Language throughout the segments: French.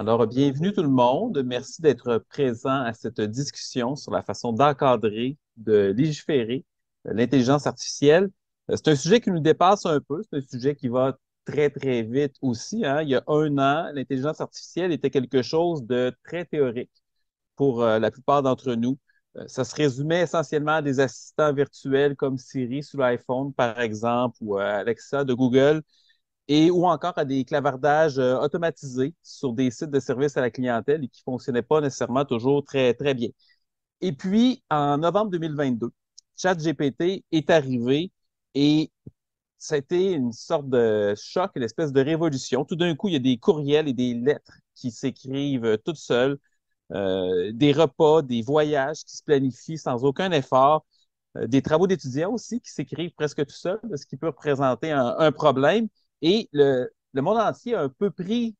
Alors, bienvenue tout le monde. Merci d'être présent à cette discussion sur la façon d'encadrer, de légiférer l'intelligence artificielle. C'est un sujet qui nous dépasse un peu. C'est un sujet qui va très, très vite aussi, hein. Il y a un an, l'intelligence artificielle était quelque chose de très théorique pour la plupart d'entre nous. Ça se résumait essentiellement à des assistants virtuels comme Siri sur l'iPhone, par exemple, ou Alexa de Google ou encore à des clavardages automatisés sur des sites de services à la clientèle et qui ne fonctionnaient pas nécessairement toujours très, très bien. Et puis, en novembre 2022, ChatGPT est arrivé et ça a été une sorte de choc, une espèce de révolution. Tout d'un coup, il y a des courriels et des lettres qui s'écrivent toutes seules, des repas, des voyages qui se planifient sans aucun effort, des travaux d'étudiants aussi qui s'écrivent presque tout seuls, ce qui peut représenter un problème. Et le monde entier a un peu pris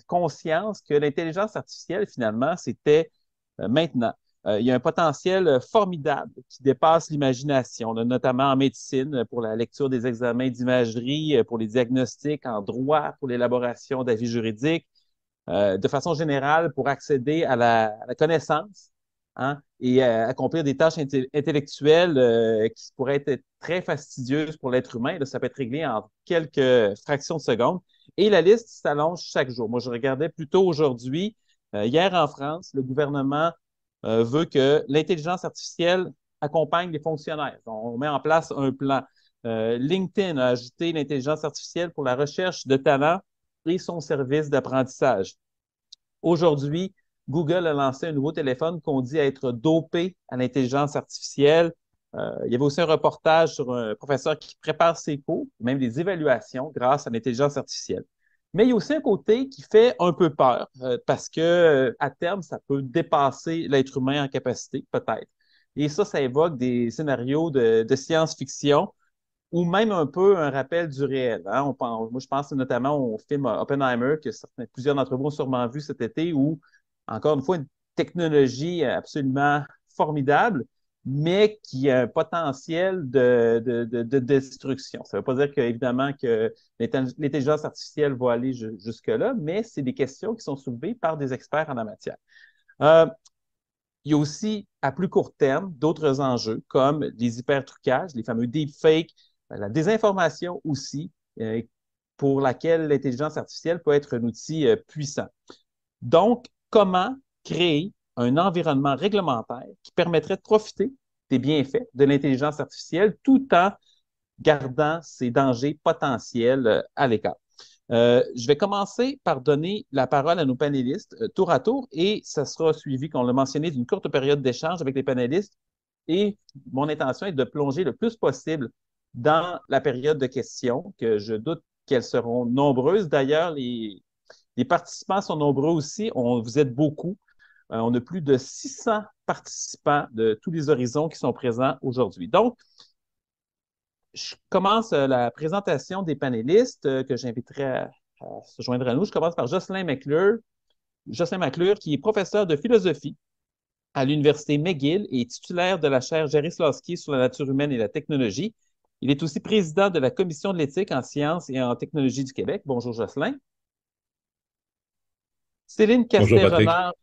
conscience que l'intelligence artificielle, finalement, c'était maintenant. Il y a un potentiel formidable qui dépasse l'imagination, notamment en médecine, pour la lecture des examens d'imagerie, pour les diagnostics, en droit, pour l'élaboration d'avis juridiques, de façon générale pour accéder à la connaissance, hein, et accomplir des tâches intellectuelles qui pourraient être très fastidieuses pour l'être humain. Là, ça peut être réglé en quelques fractions de secondes. Et la liste s'allonge chaque jour. Moi, je regardais plutôt aujourd'hui, hier en France, le gouvernement veut que l'intelligence artificielle accompagne les fonctionnaires. On met en place un plan. LinkedIn a ajouté l'intelligence artificielle pour la recherche de talents et son service d'apprentissage. Aujourd'hui, Google a lancé un nouveau téléphone qu'on dit être dopé à l'intelligence artificielle. Il y avait aussi un reportage sur un professeur qui prépare ses cours, même des évaluations grâce à l'intelligence artificielle. Mais il y a aussi un côté qui fait un peu peur parce que à terme, ça peut dépasser l'être humain en capacité, peut-être. Et ça évoque des scénarios de science-fiction ou même un peu un rappel du réel, hein. Moi, je pense notamment au film Oppenheimer, que plusieurs d'entre vous ont sûrement vu cet été, où, encore une fois, une technologie absolument formidable, mais qui a un potentiel de destruction. Ça ne veut pas dire qu'évidemment que l'intelligence artificielle va aller jusque-là, mais c'est des questions qui sont soulevées par des experts en la matière. Euh, il y a aussi, à plus court terme, d'autres enjeux comme les hypertrucages, les fameux deepfakes, la désinformation aussi, pour laquelle l'intelligence artificielle peut être un outil puissant. Donc, comment créer un environnement réglementaire qui permettrait de profiter des bienfaits de l'intelligence artificielle tout en gardant ses dangers potentiels à l'écart? Je vais commencer par donner la parole à nos panélistes tour à tour et ça sera suivi, comme on l'a mentionné, d'une courte période d'échange avec les panélistes. Et mon intention est de plonger le plus possible dans la période de questions, que je doute qu'elles seront nombreuses. D'ailleurs, les participants sont nombreux aussi. Vous êtes beaucoup. On a plus de 600 participants de tous les horizons qui sont présents aujourd'hui. Donc, je commence la présentation des panélistes que j'inviterai à se joindre à nous. Je commence par Jocelyn McClure. Jocelyn McClure, qui est professeur de philosophie à l'Université McGill et titulaire de la chaire Jarislowsky sur la nature humaine et la technologie. Il est aussi président de la Commission de l'éthique en sciences et en technologie du Québec. Bonjour, Jocelyn. Céline Bonjour Patrick. Castet-Renard.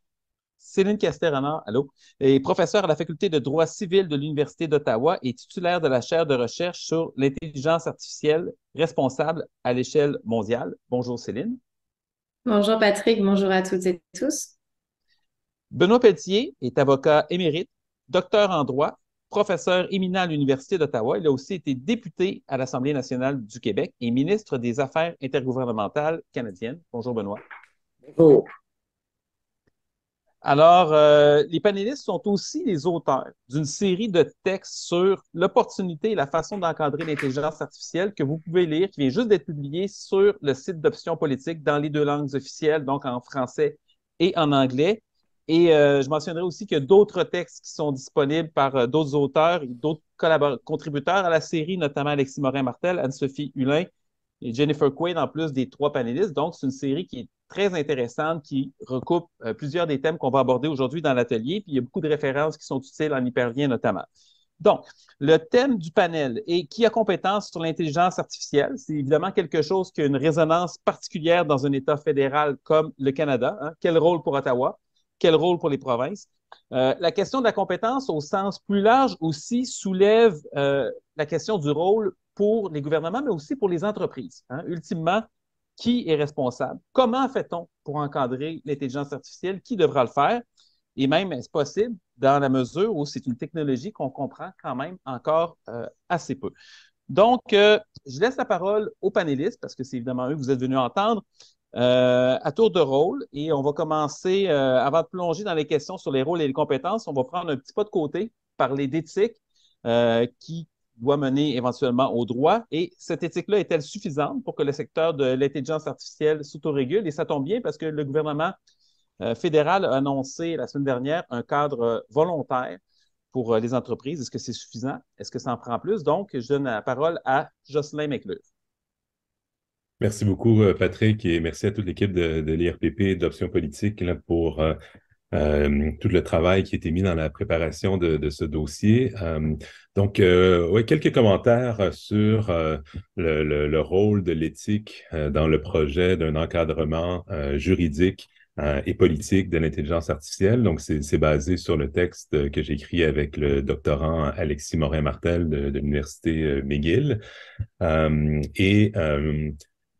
Céline Castet-Renard, allô, est professeure à la Faculté de droit civil de l'Université d'Ottawa et titulaire de la chaire de recherche sur l'intelligence artificielle responsable à l'échelle mondiale. Bonjour, Céline. Bonjour Patrick, bonjour à toutes et tous. Benoît Pelletier est avocat émérite, docteur en droit, professeur éminent à l'Université d'Ottawa. Il a aussi été député à l'Assemblée nationale du Québec et ministre des Affaires intergouvernementales canadiennes. Bonjour, Benoît. Bonjour. Alors, les panélistes sont aussi les auteurs d'une série de textes sur l'opportunité et la façon d'encadrer l'intelligence artificielle que vous pouvez lire, qui vient juste d'être publié sur le site d'Options politiques dans les deux langues officielles, donc en français et en anglais. Et je mentionnerai aussi qu'il y a d'autres textes qui sont disponibles par d'autres auteurs et d'autres contributeurs à la série, notamment Alexis Morin-Martel, Anne-Sophie Hulin et Jennifer Quaid, en plus des trois panélistes. Donc, c'est une série qui est très intéressante, qui recoupe plusieurs des thèmes qu'on va aborder aujourd'hui dans l'atelier. Puis, il y a beaucoup de références qui sont utiles en hyperlien notamment. Donc, le thème du panel est qui a compétence sur l'intelligence artificielle. C'est évidemment quelque chose qui a une résonance particulière dans un État fédéral comme le Canada. Hein. Quel rôle pour Ottawa? Quel rôle pour les provinces? La question de la compétence au sens plus large aussi soulève la question du rôle pour les gouvernements, mais aussi pour les entreprises. Hein. Ultimement, qui est responsable? Comment fait-on pour encadrer l'intelligence artificielle? Qui devra le faire? Et même, est-ce possible dans la mesure où c'est une technologie qu'on comprend quand même encore assez peu. Donc, je laisse la parole aux panélistes parce que c'est évidemment eux que vous êtes venus entendre à tour de rôle et on va commencer, avant de plonger dans les questions sur les rôles et les compétences, on va prendre un petit pas de côté, parler d'éthique qui doit mener éventuellement au droit. Et cette éthique-là est-elle suffisante pour que le secteur de l'intelligence artificielle s'autorégule? Et ça tombe bien parce que le gouvernement fédéral a annoncé la semaine dernière un cadre volontaire pour les entreprises. Est-ce que c'est suffisant? Est-ce que ça en prend plus? Donc, je donne la parole à Jocelyn McLeod. Merci beaucoup, Patrick, et merci à toute l'équipe de l'IRPP et d'Options politiques là, pour tout le travail qui a été mis dans la préparation de ce dossier. Ouais, quelques commentaires sur le rôle de l'éthique dans le projet d'un encadrement juridique et politique de l'intelligence artificielle. Donc, c'est basé sur le texte que j'ai écrit avec le doctorant Alexis Morin-Martel de l'Université McGill.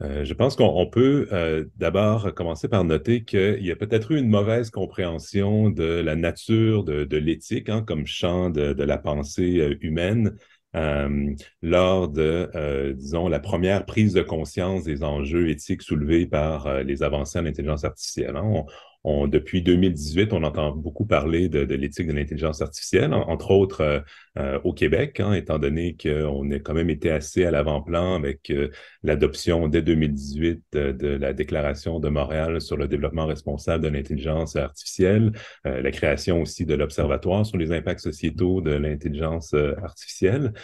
Je pense qu'on peut d'abord commencer par noter qu'il y a peut-être eu une mauvaise compréhension de la nature de l'éthique comme champ de la pensée humaine lors de, disons, la première prise de conscience des enjeux éthiques soulevés par les avancées en intelligence artificielle. Depuis 2018, on entend beaucoup parler de l'éthique de l'intelligence artificielle, entre autres au Québec, étant donné qu'on a quand même été assez à l'avant-plan avec l'adoption dès 2018 de la Déclaration de Montréal sur le développement responsable de l'intelligence artificielle, la création aussi de l'Observatoire sur les impacts sociétaux de l'intelligence artificielle.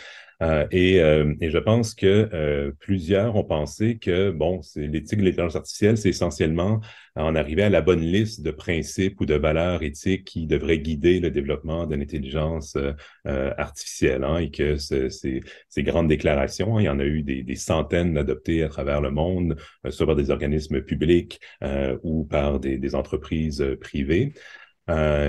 Et je pense que plusieurs ont pensé que, bon, l'éthique de l'intelligence artificielle, c'est essentiellement en arriver à la bonne liste de principes ou de valeurs éthiques qui devraient guider le développement de l'intelligence artificielle. Et que ces grandes déclarations, il y en a eu des centaines adoptées à travers le monde, soit par des organismes publics ou par des entreprises privées.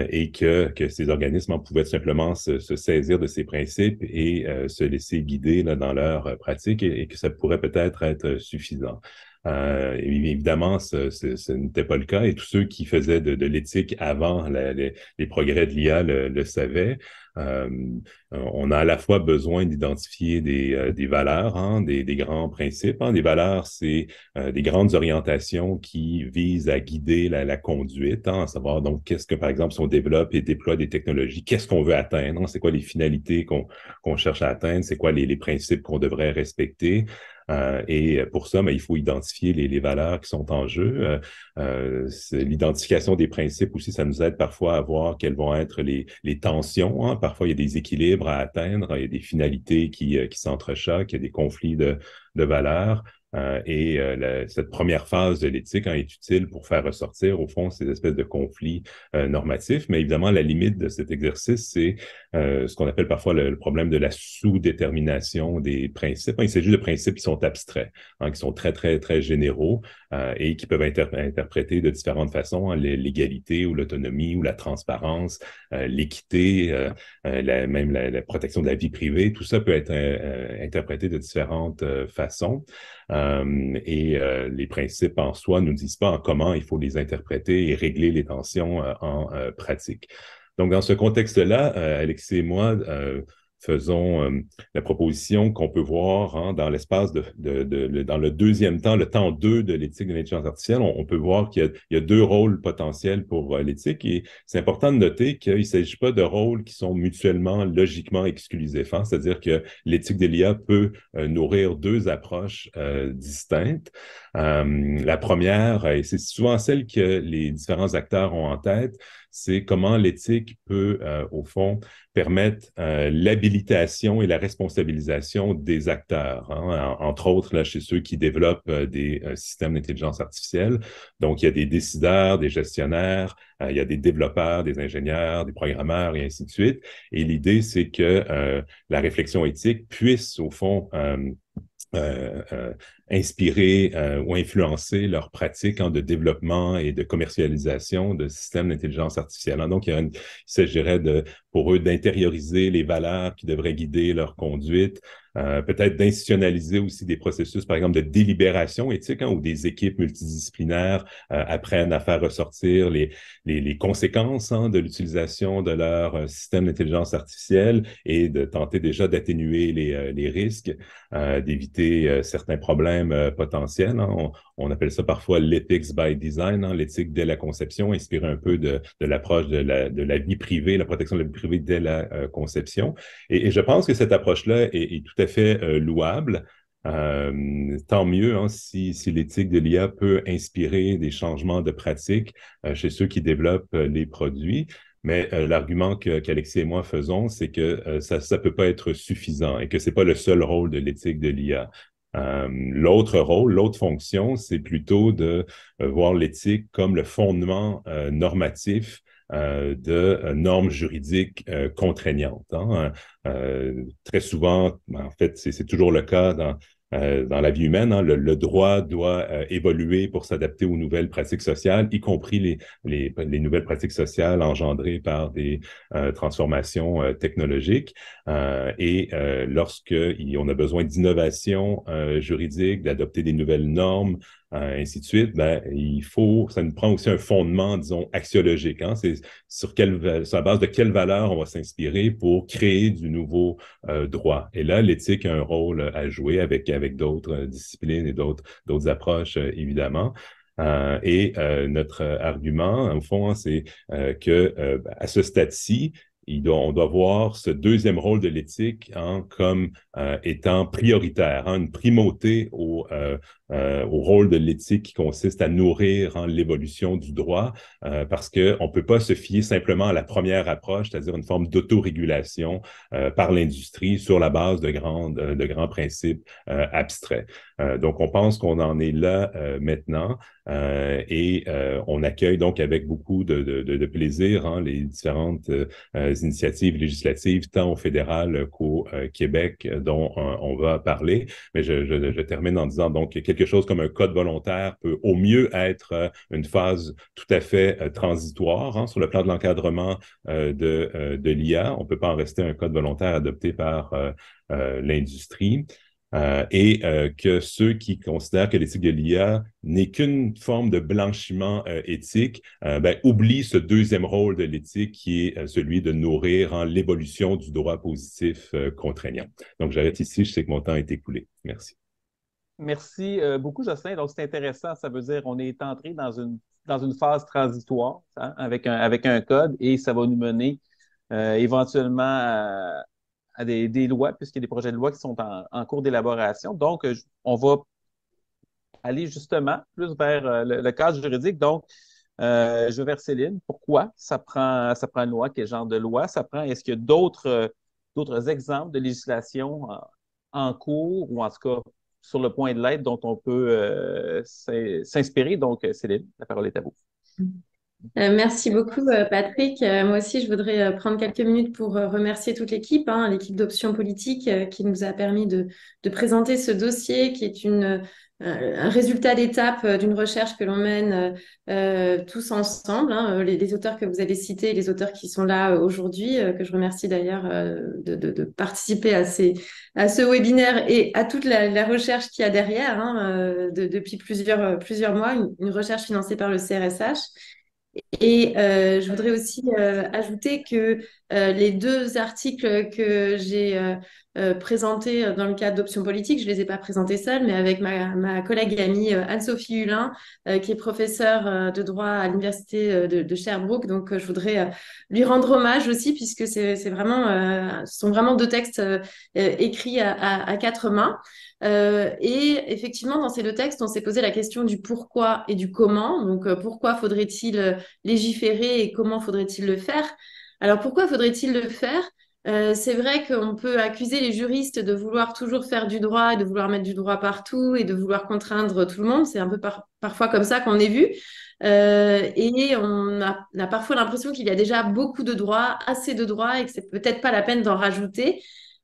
Et que ces organismes pouvaient simplement se saisir de ces principes et se laisser guider là, dans leur pratique et que ça pourrait peut-être être suffisant. Évidemment, ce n'était pas le cas et tous ceux qui faisaient de l'éthique avant les progrès de l'IA le savaient. On a à la fois besoin d'identifier des valeurs, des grands principes. Des valeurs, c'est des grandes orientations qui visent à guider la conduite, à savoir donc qu'est-ce que, par exemple, si on développe et déploie des technologies, qu'est-ce qu'on veut atteindre, c'est quoi les finalités qu'on cherche à atteindre, c'est quoi les principes qu'on devrait respecter. Et pour ça, il faut identifier les valeurs qui sont en jeu. L'identification des principes aussi, ça nous aide parfois à voir quelles vont être les tensions. Parfois, il y a des équilibres à atteindre, il y a des finalités qui s'entrechoquent, il y a des conflits de valeurs. Cette première phase de l'éthique est utile pour faire ressortir, au fond, ces espèces de conflits normatifs. Mais évidemment, la limite de cet exercice, c'est ce qu'on appelle parfois le problème de la sous-détermination des principes. Il s'agit de principes qui sont abstraits, qui sont très, très, très généraux et qui peuvent être interprétés de différentes façons. L'égalité ou l'autonomie ou la transparence, l'équité, même la protection de la vie privée, tout ça peut être interprété de différentes façons. Les principes en soi ne nous disent pas en comment il faut les interpréter et régler les tensions en pratique. Donc, dans ce contexte-là, Alexis et moi faisons la proposition qu'on peut voir dans l'espace dans le deuxième temps, le temps 2 de l'éthique de l'intelligence artificielle, on peut voir qu'il y a deux rôles potentiels pour l'éthique et c'est important de noter qu'il ne s'agit pas de rôles qui sont mutuellement, logiquement exclusifs. C'est-à-dire que l'éthique de l'IA peut nourrir deux approches distinctes. La première, et c'est souvent celle que les différents acteurs ont en tête, c'est comment l'éthique peut, au fond, permettre l'habilitation et la responsabilisation des acteurs, hein, entre autres là, chez ceux qui développent des systèmes d'intelligence artificielle. Donc, il y a des décideurs, des gestionnaires, il y a des développeurs, des ingénieurs, des programmeurs et ainsi de suite. Et l'idée, c'est que la réflexion éthique puisse, au fond, euh, euh, inspirer ou influencer leurs pratiques de développement et de commercialisation de systèmes d'intelligence artificielle. Donc, il s'agirait pour eux d'intérioriser les valeurs qui devraient guider leur conduite, peut-être d'institutionnaliser aussi des processus, par exemple, de délibération éthique, où des équipes multidisciplinaires apprennent à faire ressortir les conséquences de l'utilisation de leur système d'intelligence artificielle et de tenter déjà d'atténuer les risques, d'éviter certains problèmes potentiels. On appelle ça parfois l'ethics by design, l'éthique dès la conception, inspiré un peu de l'approche de la vie privée, la protection de la vie privée dès la conception. Et je pense que cette approche-là est tout à fait louable. Tant mieux si l'éthique de l'IA peut inspirer des changements de pratiques chez ceux qui développent les produits. Mais l'argument qu'Alexis et moi faisons, c'est que ça peut pas être suffisant et que c'est pas le seul rôle de l'éthique de l'IA. L'autre rôle, l'autre fonction, c'est plutôt de voir l'éthique comme le fondement normatif de normes juridiques contraignantes. Très souvent, en fait, c'est toujours le cas dans la vie humaine, le droit doit évoluer pour s'adapter aux nouvelles pratiques sociales, y compris les nouvelles pratiques sociales engendrées par des transformations technologiques. Lorsqu'on a besoin d'innovation juridique, d'adopter des nouvelles normes, ainsi de suite, ça nous prend aussi un fondement, disons, axiologique. C'est sur la base de quelles valeurs on va s'inspirer pour créer du nouveau droit. Et là, l'éthique a un rôle à jouer avec d'autres disciplines et d'autres approches, évidemment. Notre argument, au fond, c'est que à ce stade-ci, on doit voir ce deuxième rôle de l'éthique comme étant prioritaire, une primauté au rôle de l'éthique qui consiste à nourrir l'évolution du droit, parce qu'on ne peut pas se fier simplement à la première approche, c'est-à-dire une forme d'autorégulation par l'industrie sur la base de grands principes abstraits. Donc, on pense qu'on en est là maintenant et on accueille donc avec beaucoup de plaisir les différentes initiatives législatives, tant au fédéral qu'au Québec, dont on va parler. Mais je termine en disant donc quelque chose comme un code volontaire peut au mieux être une phase tout à fait transitoire sur le plan de l'encadrement de l'IA. On ne peut pas en rester un code volontaire adopté par l'industrie. Que ceux qui considèrent que l'éthique de l'IA n'est qu'une forme de blanchiment éthique, oublient ce deuxième rôle de l'éthique qui est celui de nourrir l'évolution du droit positif contraignant. Donc, j'arrête ici, je sais que mon temps est écoulé. Merci. Merci beaucoup, Jocelyn. Donc, c'est intéressant. Ça veut dire qu'on est entré dans une phase transitoire avec un code et ça va nous mener éventuellement à des lois, puisqu'il y a des projets de loi qui sont en cours d'élaboration. Donc, on va aller justement plus vers le cadre juridique. Donc, je vais vers Céline. Pourquoi ça prend une loi? Quel genre de loi ça prend? Est-ce qu'il y a d'autres exemples de législation en cours ou en tout cas sur le point de l'être dont on peut s'inspirer? Donc, Céline, la parole est à vous. Merci beaucoup, Patrick. Moi aussi, je voudrais prendre quelques minutes pour remercier toute l'équipe, l'équipe d'Options Politiques qui nous a permis de présenter ce dossier qui est un résultat d'étape d'une recherche que l'on mène tous ensemble. Les auteurs que vous avez cités, les auteurs qui sont là aujourd'hui, que je remercie d'ailleurs de participer à ce webinaire et à toute la recherche qu'il y a derrière depuis plusieurs mois, une recherche financée par le CRSH. Et je voudrais aussi ajouter que les deux articles que j'ai présentés dans le cadre d'Options Politiques, je ne les ai pas présentés seuls, mais avec ma collègue et amie Anne-Sophie Hulin, qui est professeure de droit à l'université de Sherbrooke. Donc, je voudrais lui rendre hommage aussi, puisque c'est vraiment, ce sont vraiment deux textes écrits à quatre mains. Et effectivement, dans ces deux textes, on s'est posé la question du pourquoi et du comment. Donc, pourquoi faudrait-il légiférer et comment faudrait-il le faire? Alors, pourquoi faudrait-il le faire? C'est vrai qu'on peut accuser les juristes de vouloir toujours faire du droit et de vouloir mettre du droit partout et de vouloir contraindre tout le monde. C'est un peu parfois comme ça qu'on est vu. Et on a parfois l'impression qu'il y a déjà beaucoup de droits, assez de droits et que c'est peut-être pas la peine d'en rajouter.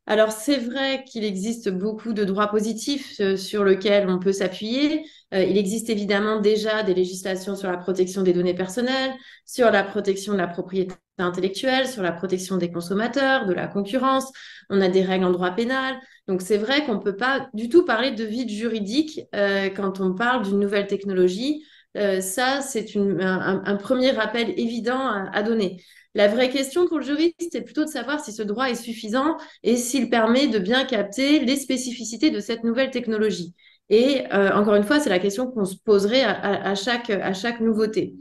Alors, c'est vrai qu'il existe beaucoup de droits positifs sur lesquels on peut s'appuyer. Il existe évidemment déjà des législations sur la protection des données personnelles, sur la protection de la propriété intellectuelle, sur la protection des consommateurs, de la concurrence. On a des règles en droit pénal. Donc, c'est vrai qu'on ne peut pas du tout parler de vide juridique quand on parle d'une nouvelle technologie. Ça, c'est un premier rappel évident à donner. La vraie question pour le juriste, c'est plutôt de savoir si ce droit est suffisant et s'il permet de bien capter les spécificités de cette nouvelle technologie. Et encore une fois, c'est la question qu'on se poserait à chaque nouveauté.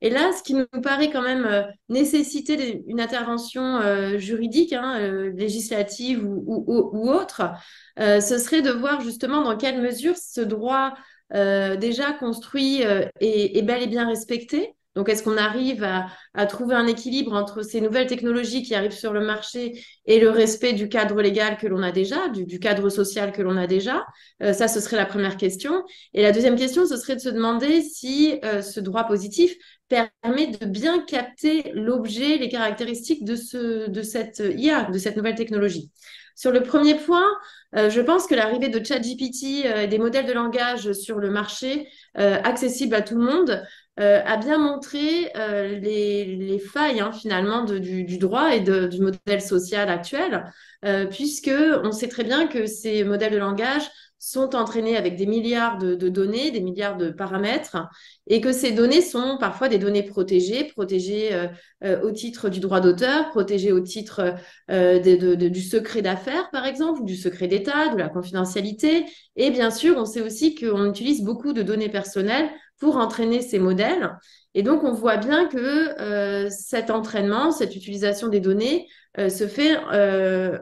Et là, ce qui nous paraît quand même nécessiter une intervention juridique, législative ou autre, ce serait de voir justement dans quelle mesure ce droit déjà construit est bel et bien respecté. Donc, est-ce qu'on arrive à trouver un équilibre entre ces nouvelles technologies qui arrivent sur le marché et le respect du cadre légal que l'on a déjà, du cadre social que l'on a déjà? Ça, ce serait la première question. Et la deuxième question, ce serait de se demander si ce droit positif permet de bien capter l'objet, les caractéristiques de cette IA, de cette nouvelle technologie. Sur le premier point, je pense que l'arrivée de ChatGPT et des modèles de langage sur le marché, accessibles à tout le monde, a bien montré les failles finalement du droit et du modèle social actuel, puisque on sait très bien que ces modèles de langage sont entraînés avec des milliards de données, des milliards de paramètres, et que ces données sont parfois des données protégées au titre du droit d'auteur, protégées au titre du secret d'affaires, par exemple, du secret d'État, de la confidentialité. Et bien sûr, on sait aussi qu'on utilise beaucoup de données personnelles pour entraîner ces modèles. Et donc, on voit bien que cet entraînement, cette utilisation des données se fait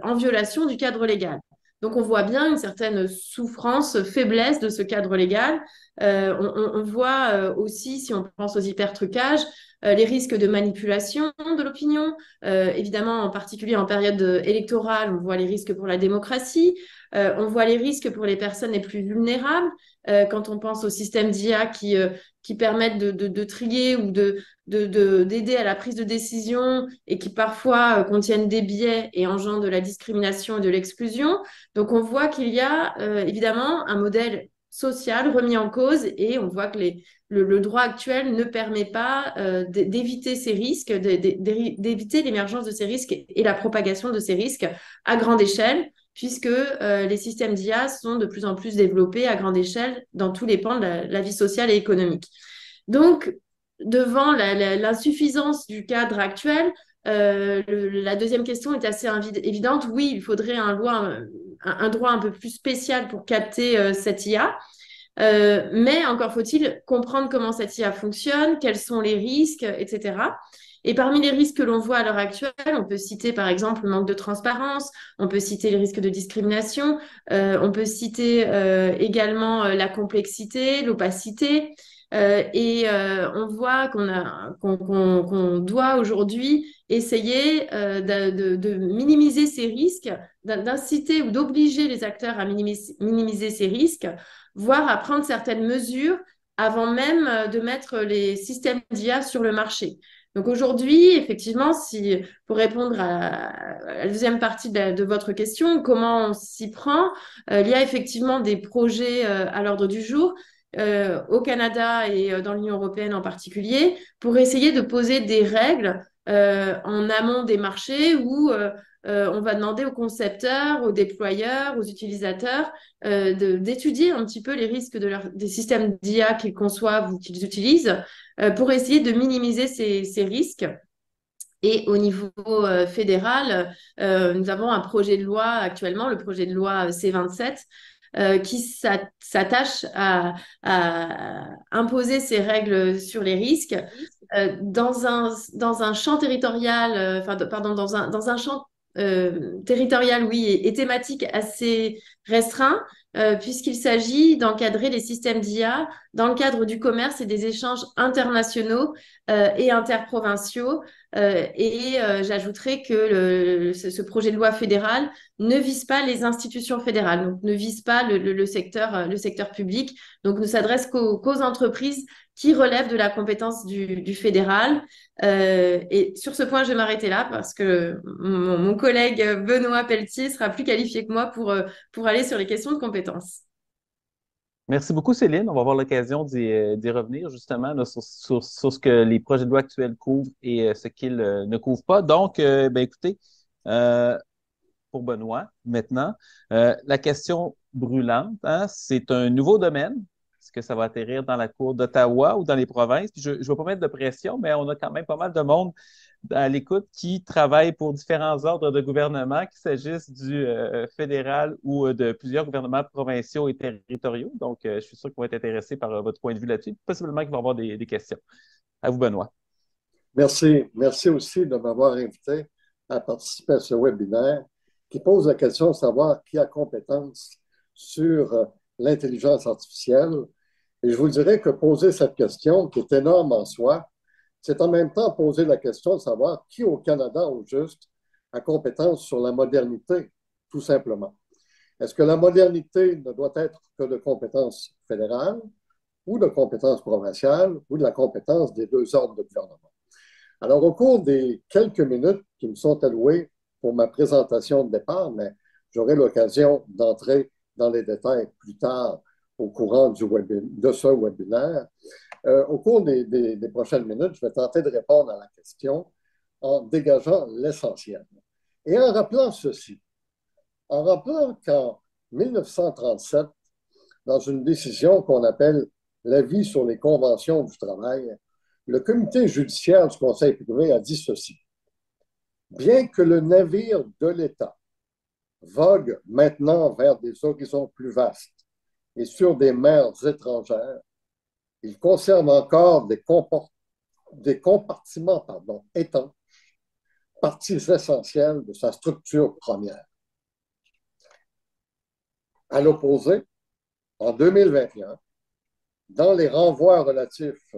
en violation du cadre légal. Donc, on voit bien une certaine souffrance, faiblesse de ce cadre légal. On voit aussi, si on pense aux hypertrucages, les risques de manipulation de l'opinion. Évidemment, en particulier en période électorale, on voit les risques pour la démocratie. On voit les risques pour les personnes les plus vulnérables. Quand on pense aux systèmes d'IA qui permettent de trier ou d'aider à la prise de décision et qui parfois contiennent des biais et engendrent de la discrimination et de l'exclusion. Donc, on voit qu'il y a évidemment un modèle social remis en cause et on voit que le droit actuel ne permet pas d'éviter ces risques, d'éviter l'émergence de ces risques et la propagation de ces risques à grande échelle, puisque les systèmes d'IA sont de plus en plus développés à grande échelle dans tous les pans de la vie sociale et économique. Donc, devant l'insuffisance du cadre actuel, la deuxième question est assez évidente. Oui, il faudrait un droit un peu plus spécial pour capter cette IA. Mais encore faut-il comprendre comment cette IA fonctionne, quels sont les risques, etc. Et parmi les risques que l'on voit à l'heure actuelle, on peut citer par exemple le manque de transparence, on peut citer les risques de discrimination, on peut citer également la complexité, l'opacité. On voit qu'on doit aujourd'hui essayer de minimiser ces risques, d'inciter ou d'obliger les acteurs à minimiser ces risques, voire à prendre certaines mesures avant même de mettre les systèmes d'IA sur le marché. Donc aujourd'hui, effectivement, pour répondre à la deuxième partie de votre question, comment on s'y prend, il y a effectivement des projets à l'ordre du jour au Canada et dans l'Union européenne en particulier, pour essayer de poser des règles en amont des marchés où on va demander aux concepteurs, aux déployeurs, aux utilisateurs d'étudier un petit peu les risques des systèmes d'IA qu'ils conçoivent ou qu'ils utilisent pour essayer de minimiser ces risques. Et au niveau fédéral, nous avons un projet de loi actuellement, le projet de loi C-27, qui s'attache à imposer ces règles sur les risques dans un champ territorial, pardon, dans un champ territorial, oui, et thématique assez restreint, puisqu'il s'agit d'encadrer les systèmes d'IA dans le cadre du commerce et des échanges internationaux et interprovinciaux. J'ajouterais que ce projet de loi fédéral ne vise pas les institutions fédérales, donc ne vise pas le secteur public, donc ne s'adresse qu'aux entreprises qui relèvent de la compétence du fédéral. Et sur ce point, je vais m'arrêter là parce que mon collègue Benoît Pelletier sera plus qualifié que moi pour aller sur les questions de compétences. Merci beaucoup, Céline. On va avoir l'occasion d'y revenir justement là, sur ce que les projets de loi actuels couvrent et ce qu'ils ne couvrent pas. Donc, ben, écoutez, euh, pour Benoît, maintenant, la question brûlante, hein, c'est un nouveau domaine. Est-ce que ça va atterrir dans la Cour d'Ottawa ou dans les provinces? Puis je ne vais pas mettre de pression, mais on a quand même pas mal de monde à l'écoute qui travaille pour différents ordres de gouvernement, qu'il s'agisse du fédéral ou de plusieurs gouvernements provinciaux et territoriaux. Donc, je suis sûr qu'on va être intéressé par votre point de vue là-dessus. Possiblement qu'il va y avoir des questions. À vous, Benoît. Merci. Merci aussi de m'avoir invité à participer à ce webinaire qui pose la question de savoir qui a compétence sur l'intelligence artificielle. Et je vous dirais que poser cette question, qui est énorme en soi, c'est en même temps poser la question de savoir qui au Canada, au juste, a compétence sur la modernité, tout simplement. Est-ce que la modernité ne doit être que de compétence fédérale ou de compétence provinciale ou de la compétence des deux ordres de gouvernement? Alors, au cours des quelques minutes qui me sont allouées pour ma présentation de départ, mais j'aurai l'occasion d'entrer dans les détails plus tard au courant de ce webinaire. Au cours des prochaines minutes, je vais tenter de répondre à la question en dégageant l'essentiel. Et en rappelant ceci, en rappelant qu'en 1937, dans une décision qu'on appelle l'avis sur les conventions du travail, le comité judiciaire du Conseil privé a dit ceci. Bien que le navire de l'État vogue maintenant vers des horizons plus vastes et sur des mers étrangères, il conserve encore des compartiments étanches, parties essentielles de sa structure première. À l'opposé, en 2021, dans les renvois relatifs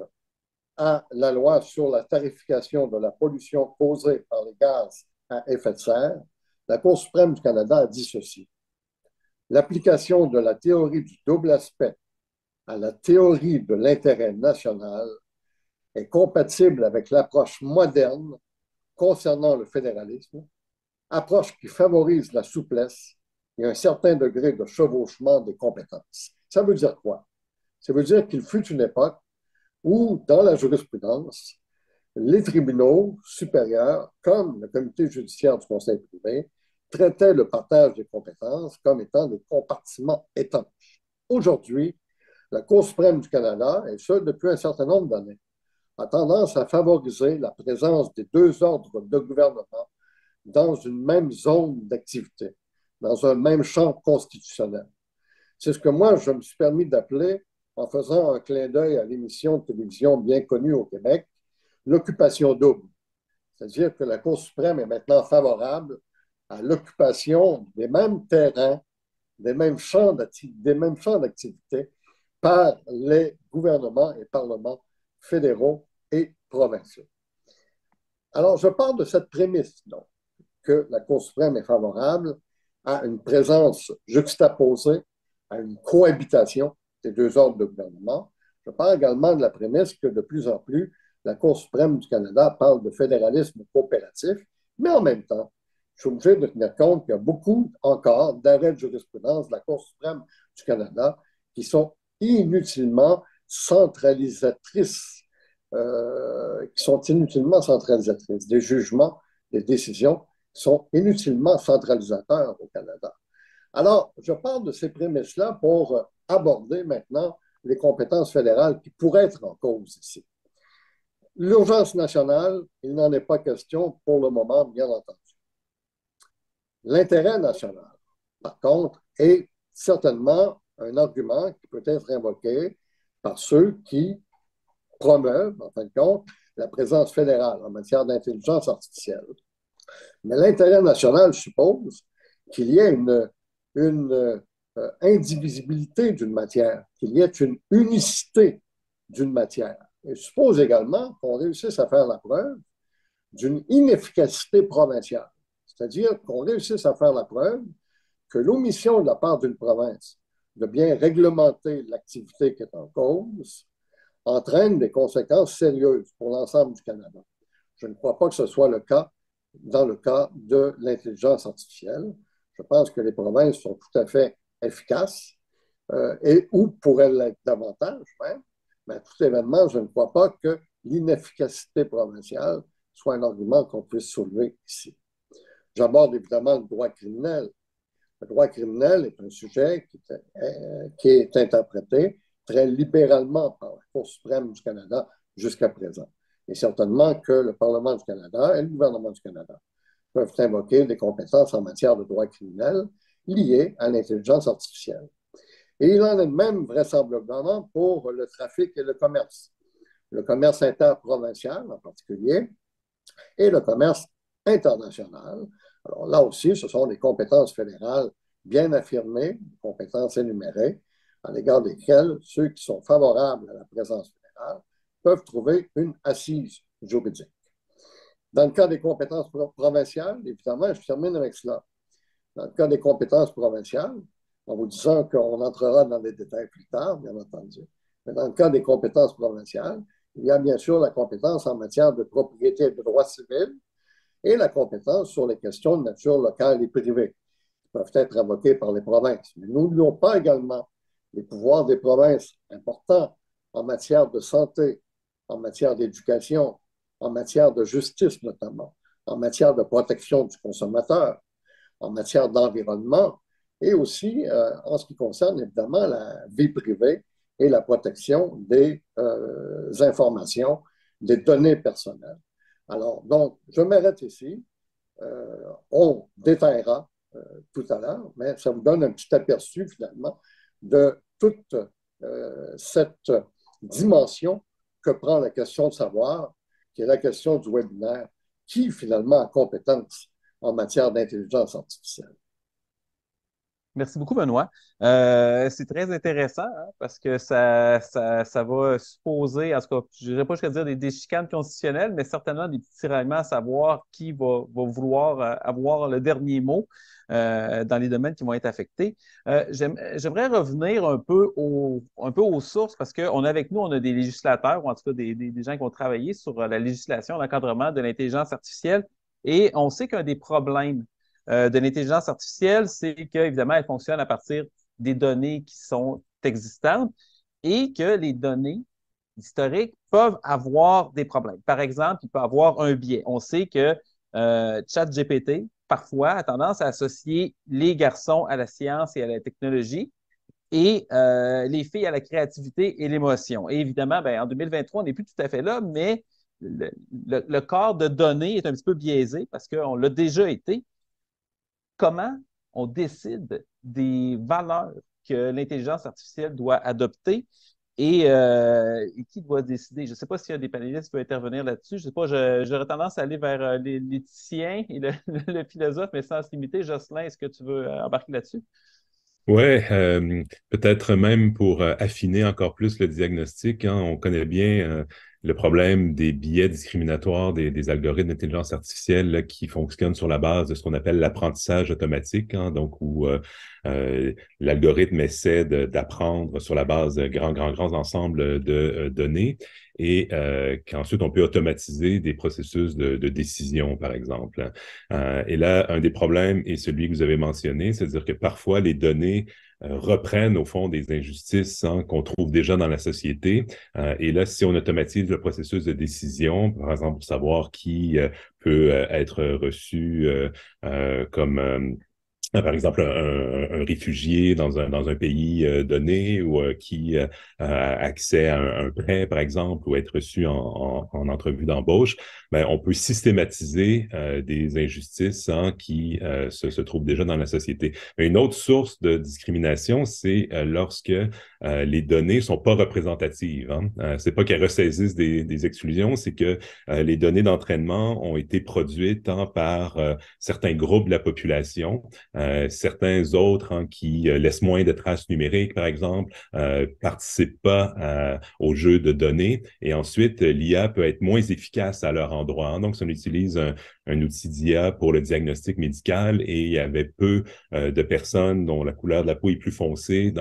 à la loi sur la tarification de la pollution causée par les gaz à effet de serre, la Cour suprême du Canada a dit ceci. L'application de la théorie du double aspect à la théorie de l'intérêt national est compatible avec l'approche moderne concernant le fédéralisme, approche qui favorise la souplesse et un certain degré de chevauchement des compétences. Ça veut dire quoi? Ça veut dire qu'il fut une époque où, dans la jurisprudence, les tribunaux supérieurs, comme le comité judiciaire du Conseil privé, traitaient le partage des compétences comme étant des compartiments étanches. Aujourd'hui, la Cour suprême du Canada, et ce depuis un certain nombre d'années, a tendance à favoriser la présence des deux ordres de gouvernement dans une même zone d'activité, dans un même champ constitutionnel. C'est ce que moi, je me suis permis d'appeler, en faisant un clin d'œil à l'émission de télévision bien connue au Québec, l'occupation double. C'est-à-dire que la Cour suprême est maintenant favorable à l'occupation des mêmes terrains, des mêmes champs d'activité par les gouvernements et parlements fédéraux et provinciaux. Alors, je parle de cette prémisse, donc, que la Cour suprême est favorable à une présence juxtaposée, à une cohabitation des deux ordres de gouvernement. Je parle également de la prémisse que de plus en plus, la Cour suprême du Canada parle de fédéralisme coopératif, mais en même temps, je suis obligé de tenir compte qu'il y a beaucoup encore d'arrêts de jurisprudence de la Cour suprême du Canada qui sont inutilement centralisatrices, Des jugements, des décisions sont inutilement centralisateurs au Canada. Alors, je parle de ces prémices-là pour aborder maintenant les compétences fédérales qui pourraient être en cause ici. l'urgence nationale, il n'en est pas question pour le moment, bien entendu. L'intérêt national, par contre, est certainement un argument qui peut être invoqué par ceux qui promeuvent, en fin de compte, la présence fédérale en matière d'intelligence artificielle. Mais l'intérêt national suppose qu'il y ait une indivisibilité d'une matière, qu'il y ait une unicité d'une matière. Et suppose également qu'on réussisse à faire la preuve d'une inefficacité provinciale, c'est-à-dire qu'on réussisse à faire la preuve que l'omission de la part d'une province de bien réglementer l'activité qui est en cause entraîne des conséquences sérieuses pour l'ensemble du Canada. Je ne crois pas que ce soit le cas dans le cas de l'intelligence artificielle. Je pense que les provinces sont tout à fait efficaces ou pourraient l'être davantage même. Mais à tout événement, je ne crois pas que l'inefficacité provinciale soit un argument qu'on puisse soulever ici. J'aborde évidemment le droit criminel. Le droit criminel est un sujet qui est interprété très libéralement par la Cour suprême du Canada jusqu'à présent. Et certainement que le Parlement du Canada et le gouvernement du Canada peuvent invoquer des compétences en matière de droit criminel liées à l'intelligence artificielle. Et il en est de même vraisemblablement pour le trafic et le commerce interprovincial en particulier, et le commerce international. Alors là aussi, ce sont des compétences fédérales bien affirmées, des compétences énumérées, à l'égard desquelles ceux qui sont favorables à la présence fédérale peuvent trouver une assise juridique. Dans le cas des compétences provinciales, évidemment, je termine avec cela. Dans le cas des compétences provinciales, en vous disant qu'on entrera dans les détails plus tard, bien entendu, mais dans le cas des compétences provinciales, il y a bien sûr la compétence en matière de propriété et de droit civil et la compétence sur les questions de nature locale et privée qui peuvent être invoquées par les provinces. Mais nous n'oublions pas également les pouvoirs des provinces importants en matière de santé, en matière d'éducation, en matière de justice notamment, en matière de protection du consommateur, en matière d'environnement et aussi en ce qui concerne évidemment la vie privée et la protection des informations, des données personnelles. Alors, donc, je m'arrête ici. On détaillera tout à l'heure, mais ça vous donne un petit aperçu finalement de toute cette dimension que prend la question de savoir, qui est la question du webinaire, qui finalement a compétence en matière d'intelligence artificielle. Merci beaucoup, Benoît. C'est très intéressant hein, parce que ça va supposer, en tout cas, je ne dirais pas jusqu'à dire des chicanes constitutionnelles, mais certainement des petits tiraillements à savoir qui va vouloir avoir le dernier mot dans les domaines qui vont être affectés. J'aimerais revenir un peu aux sources parce qu'on a avec nous, on a des législateurs ou en tout cas des gens qui vont travailler sur la législation, l'encadrement de l'intelligence artificielle et on sait qu'un des problèmes de l'intelligence artificielle, c'est qu'évidemment, elle fonctionne à partir des données qui sont existantes et que les données historiques peuvent avoir des problèmes. Par exemple, il peut avoir un biais. On sait que ChatGPT, parfois, a tendance à associer les garçons à la science et à la technologie et les filles à la créativité et l'émotion. Et évidemment, ben, en 2023, on n'est plus tout à fait là, mais le corps de données est un petit peu biaisé parce qu'on l'a déjà été. Comment on décide des valeurs que l'intelligence artificielle doit adopter et qui doit décider. Je ne sais pas s'il y a des panélistes qui peuvent intervenir là-dessus. Je ne sais pas, j'aurais tendance à aller vers l'éthicien et le philosophe, mais sans se limiter. Jocelyn, est-ce que tu veux embarquer là-dessus? Oui, peut-être même pour affiner encore plus le diagnostic, hein, on connaît bien le problème des biais discriminatoires des algorithmes d'intelligence artificielle là, qui fonctionnent sur la base de ce qu'on appelle l'apprentissage automatique, hein, donc où l'algorithme essaie d'apprendre sur la base de grands ensembles de données et qu'ensuite on peut automatiser des processus de décision, par exemple. Et là, un des problèmes est celui que vous avez mentionné, c'est-à-dire que parfois les données reprennent au fond des injustices hein, qu'on trouve déjà dans la société. Et là, si on automatise le processus de décision, par exemple pour savoir qui peut être reçu comme par exemple, un réfugié dans un pays donné ou qui a accès à un prêt, par exemple, ou être reçu en entrevue d'embauche, ben, on peut systématiser des injustices qui se trouvent déjà dans la société. Mais une autre source de discrimination, c'est lorsque les données sont pas représentatives. C'est pas qu'elles ressaisissent des exclusions, c'est que les données d'entraînement ont été produites tant par certains groupes de la population, certains autres qui laissent moins de traces numériques, par exemple, participent pas au jeu de données. Et ensuite, l'IA peut être moins efficace à leur endroit. Donc, si on utilise un outil d'IA pour le diagnostic médical et il y avait peu de personnes dont la couleur de la peau est plus foncée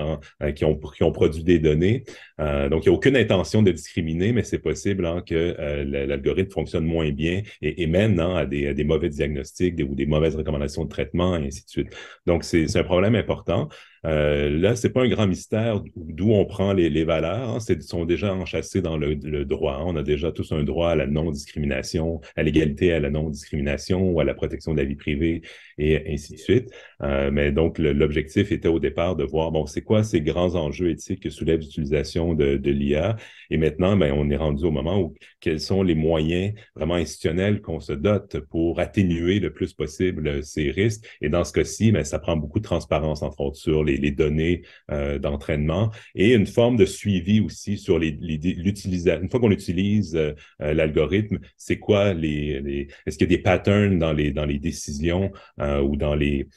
qui ont produit des données. Donc, il n'y a aucune intention de discriminer, mais c'est possible que l'algorithme fonctionne moins bien et mène à des mauvais diagnostics ou des mauvaises recommandations de traitement et ainsi de suite. Donc, c'est un problème important. Là, c'est pas un grand mystère d'où on prend les valeurs. Sont déjà enchâssés dans le droit. On a déjà tous un droit à la non-discrimination, à l'égalité, à la non-discrimination ou à la protection de la vie privée et ainsi de suite. Mais donc, l'objectif était au départ de voir, bon, c'est quoi ces grands enjeux éthiques que soulève l'utilisation de l'IA? Et maintenant, ben, on est rendu au moment où quels sont les moyens vraiment institutionnels qu'on se dote pour atténuer le plus possible ces risques. Et dans ce cas-ci, ben, ça prend beaucoup de transparence, entre autres, sur les données d'entraînement et une forme de suivi aussi sur l'utilisation. Une fois qu'on utilise l'algorithme, c'est quoi est-ce qu'il y a des patterns dans les décisions ou dans les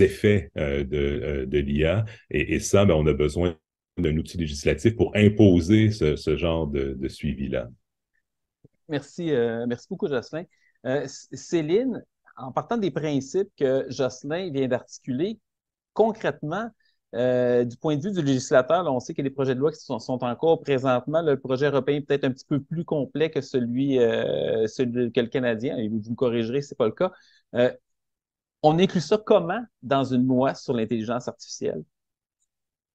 effets de l'IA? Et ça, ben, on a besoin d'un outil législatif pour imposer ce genre de suivi-là. Merci, merci beaucoup, Jocelyn. Céline, en partant des principes que Jocelyn vient d'articuler, concrètement, du point de vue du législateur, là, on sait que les projets de loi qui sont en cours présentement, le projet européen est peut-être un petit peu plus complet que celui que le canadien, et vous me corrigerez si ce n'est pas le cas. On inclut ça comment dans une loi sur l'intelligence artificielle?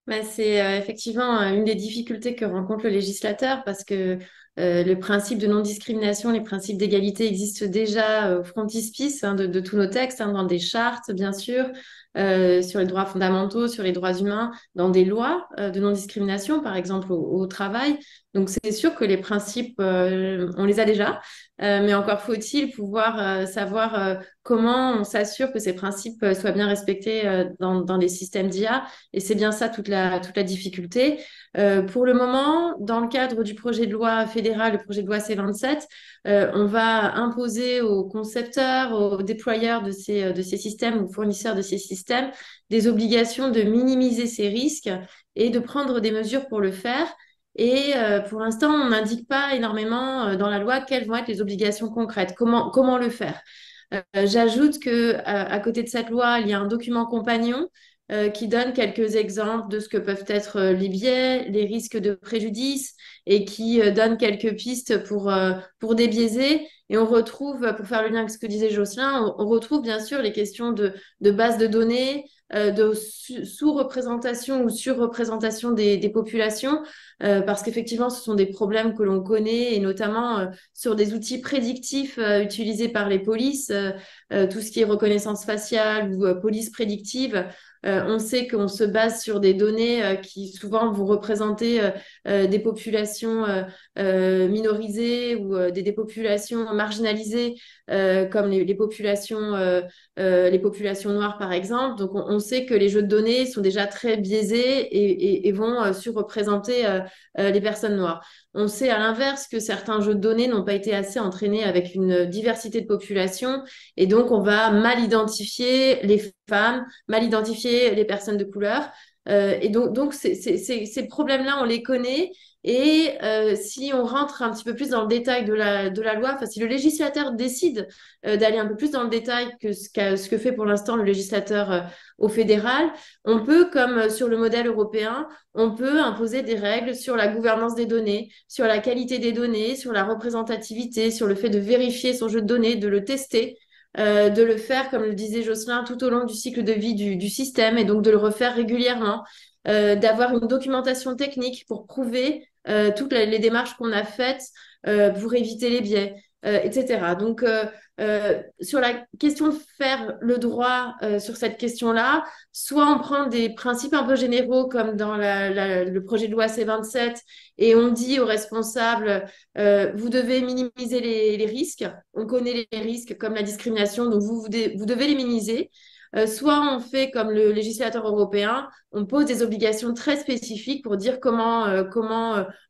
Bah, c'est effectivement une des difficultés que rencontre le législateur parce que le principe de non-discrimination, les principes d'égalité existent déjà au frontispice de tous nos textes, dans des chartes, bien sûr, sur les droits fondamentaux, sur les droits humains, dans des lois de non-discrimination, par exemple au travail. Donc, c'est sûr que les principes, on les a déjà, mais encore faut-il pouvoir savoir comment on s'assure que ces principes soient bien respectés dans les systèmes d'IA. Et c'est bien ça toute la difficulté. Pour le moment, dans le cadre du projet de loi fédéral, le projet de loi C27, on va imposer aux concepteurs, aux déployeurs de ces systèmes, aux fournisseurs de ces systèmes, des obligations de minimiser ces risques et de prendre des mesures pour le faire. Et pour l'instant, on n'indique pas énormément dans la loi quelles vont être les obligations concrètes, comment le faire. J'ajoute que à côté de cette loi, il y a un document compagnon qui donne quelques exemples de ce que peuvent être les biais, les risques de préjudice et qui donne quelques pistes pour débiaiser. Et on retrouve, pour faire le lien avec ce que disait Jocelyn, on retrouve bien sûr les questions de base de données, de sous-représentation ou sur-représentation des populations, parce qu'effectivement, ce sont des problèmes que l'on connaît, et notamment sur des outils prédictifs utilisés par les polices, tout ce qui est reconnaissance faciale ou police prédictive. On sait qu'on se base sur des données qui souvent vont représenter des populations minorisées ou des populations marginalisées comme les populations noires par exemple. Donc on sait que les jeux de données sont déjà très biaisés et vont surreprésenter les personnes noires. On sait à l'inverse que certains jeux de données n'ont pas été assez entraînés avec une diversité de population et donc on va mal identifier les femmes, mal identifier les personnes de couleur. Et donc ces problèmes-là, on les connaît. Et si on rentre un petit peu plus dans le détail de la loi, enfin, si le législateur décide d'aller un peu plus dans le détail que ce que fait pour l'instant le législateur au fédéral, on peut, comme sur le modèle européen, on peut imposer des règles sur la gouvernance des données, sur la qualité des données, sur la représentativité, sur le fait de vérifier son jeu de données, de le tester. De le faire, comme le disait Jocelyn, tout au long du cycle de vie du système et donc de le refaire régulièrement, d'avoir une documentation technique pour prouver toutes les démarches qu'on a faites pour éviter les biais. etc. Donc, sur la question de faire le droit sur cette question-là, soit on prend des principes un peu généraux comme dans le projet de loi C27 et on dit aux responsables, vous devez minimiser les risques. On connaît les risques comme la discrimination, donc vous devez les minimiser. Soit on fait comme le législateur européen, on pose des obligations très spécifiques pour dire comment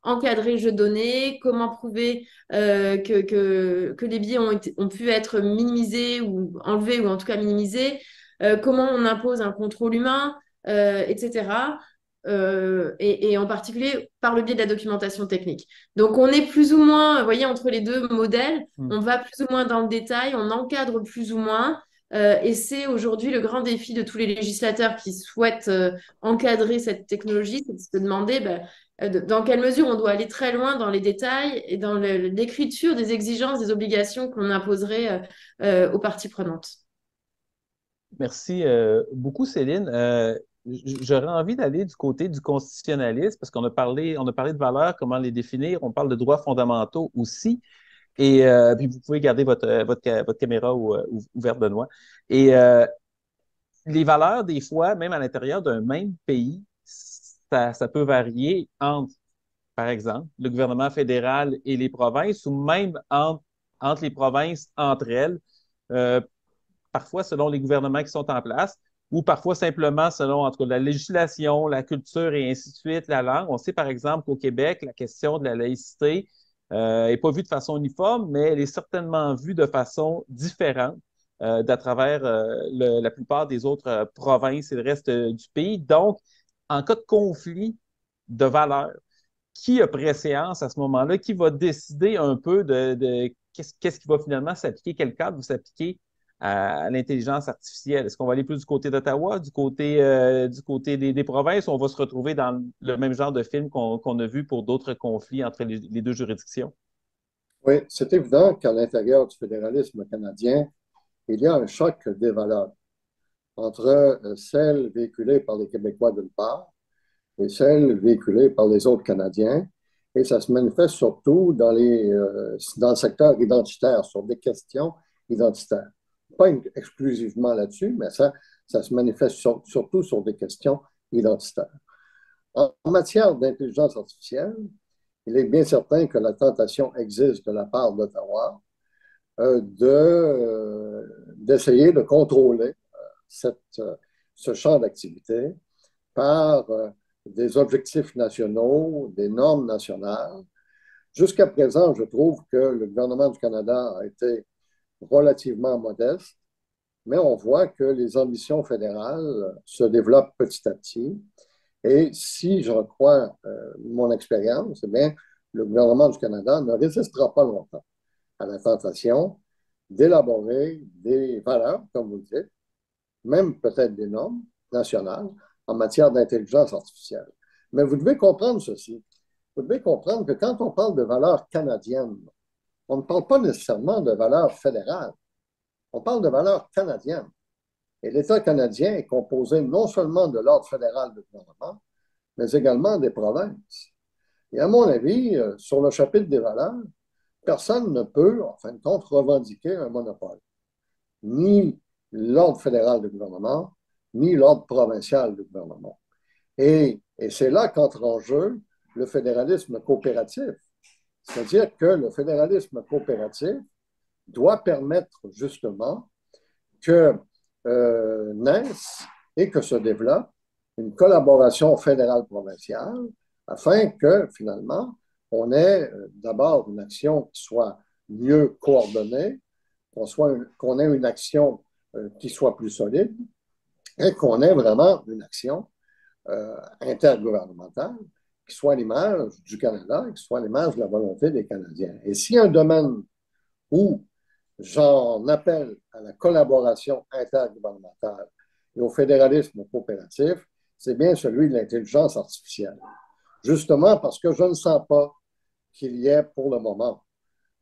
encadrer le jeu de données, comment prouver que les biais ont pu être minimisés ou enlevés ou en tout cas minimisés, comment on impose un contrôle humain, etc. Et en particulier par le biais de la documentation technique. Donc on est plus ou moins, vous voyez, entre les deux modèles, on va plus ou moins dans le détail, on encadre plus ou moins. Et c'est aujourd'hui le grand défi de tous les législateurs qui souhaitent encadrer cette technologie, c'est de se demander dans quelle mesure on doit aller très loin dans les détails et dans l'écriture des exigences, des obligations qu'on imposerait aux parties prenantes. Merci beaucoup, Céline. J'aurais envie d'aller du côté du constitutionnalisme parce on a parlé de valeurs, comment les définir. On parle de droits fondamentaux aussi. Et puis vous pouvez garder votre caméra ouverte, Benoît. Et les valeurs, des fois, même à l'intérieur d'un même pays, ça peut varier entre, par exemple, le gouvernement fédéral et les provinces, ou même entre les provinces entre elles, euh, parfois selon les gouvernements qui sont en place, ou parfois simplement selon, entre la législation, la culture et ainsi de suite, la langue. On sait, par exemple, qu'au Québec, la question de la laïcité n'est pas vue de façon uniforme, mais elle est certainement vue de façon différente d'à travers la plupart des autres provinces et le reste du pays. Donc, en cas de conflit de valeurs, qui a préséance à ce moment-là? Qui va décider un peu de qu'est-ce qui va finalement s'appliquer, quel cadre va s'appliquer à l'intelligence artificielle? Est-ce qu'on va aller plus du côté d'Ottawa, du côté des provinces, ou on va se retrouver dans le même genre de film qu'on a vu pour d'autres conflits entre les deux juridictions? Oui, c'est évident qu'à l'intérieur du fédéralisme canadien, il y a un choc des valeurs entre celles véhiculées par les Québécois d'une part et celles véhiculées par les autres Canadiens. Et ça se manifeste surtout dans le secteur identitaire, sur des questions identitaires. Pas exclusivement là-dessus, mais ça se manifeste surtout sur des questions identitaires. En matière d'intelligence artificielle, il est bien certain que la tentation existe de la part d'Ottawa d'essayer de contrôler ce champ d'activité par des objectifs nationaux, des normes nationales. Jusqu'à présent, je trouve que le gouvernement du Canada a été relativement modeste, mais on voit que les ambitions fédérales se développent petit à petit. Et si je crois mon expérience, eh bien, le gouvernement du Canada ne résistera pas longtemps à la tentation d'élaborer des valeurs, comme vous le dites, même peut-être des normes nationales en matière d'intelligence artificielle. Mais vous devez comprendre ceci. Vous devez comprendre que quand on parle de valeurs canadiennes, on ne parle pas nécessairement de valeurs fédérales. On parle de valeurs canadiennes. Et l'État canadien est composé non seulement de l'ordre fédéral du gouvernement, mais également des provinces. Et à mon avis, sur le chapitre des valeurs, personne ne peut, en fin de compte, revendiquer un monopole. Ni l'ordre fédéral du gouvernement, ni l'ordre provincial du gouvernement. Et c'est là qu'entre en jeu le fédéralisme coopératif. C'est-à-dire que le fédéralisme coopératif doit permettre justement que naisse et que se développe une collaboration fédérale-provinciale afin que finalement on ait d'abord une action qui soit mieux coordonnée, qu'on ait une action qui soit plus solide et qu'on ait vraiment une action intergouvernementale qui soit à l'image du Canada et qui soit à l'image de la volonté des Canadiens. Et s'il y a un domaine où j'en appelle à la collaboration intergouvernementale et au fédéralisme coopératif, c'est bien celui de l'intelligence artificielle. Justement parce que je ne sens pas qu'il y ait pour le moment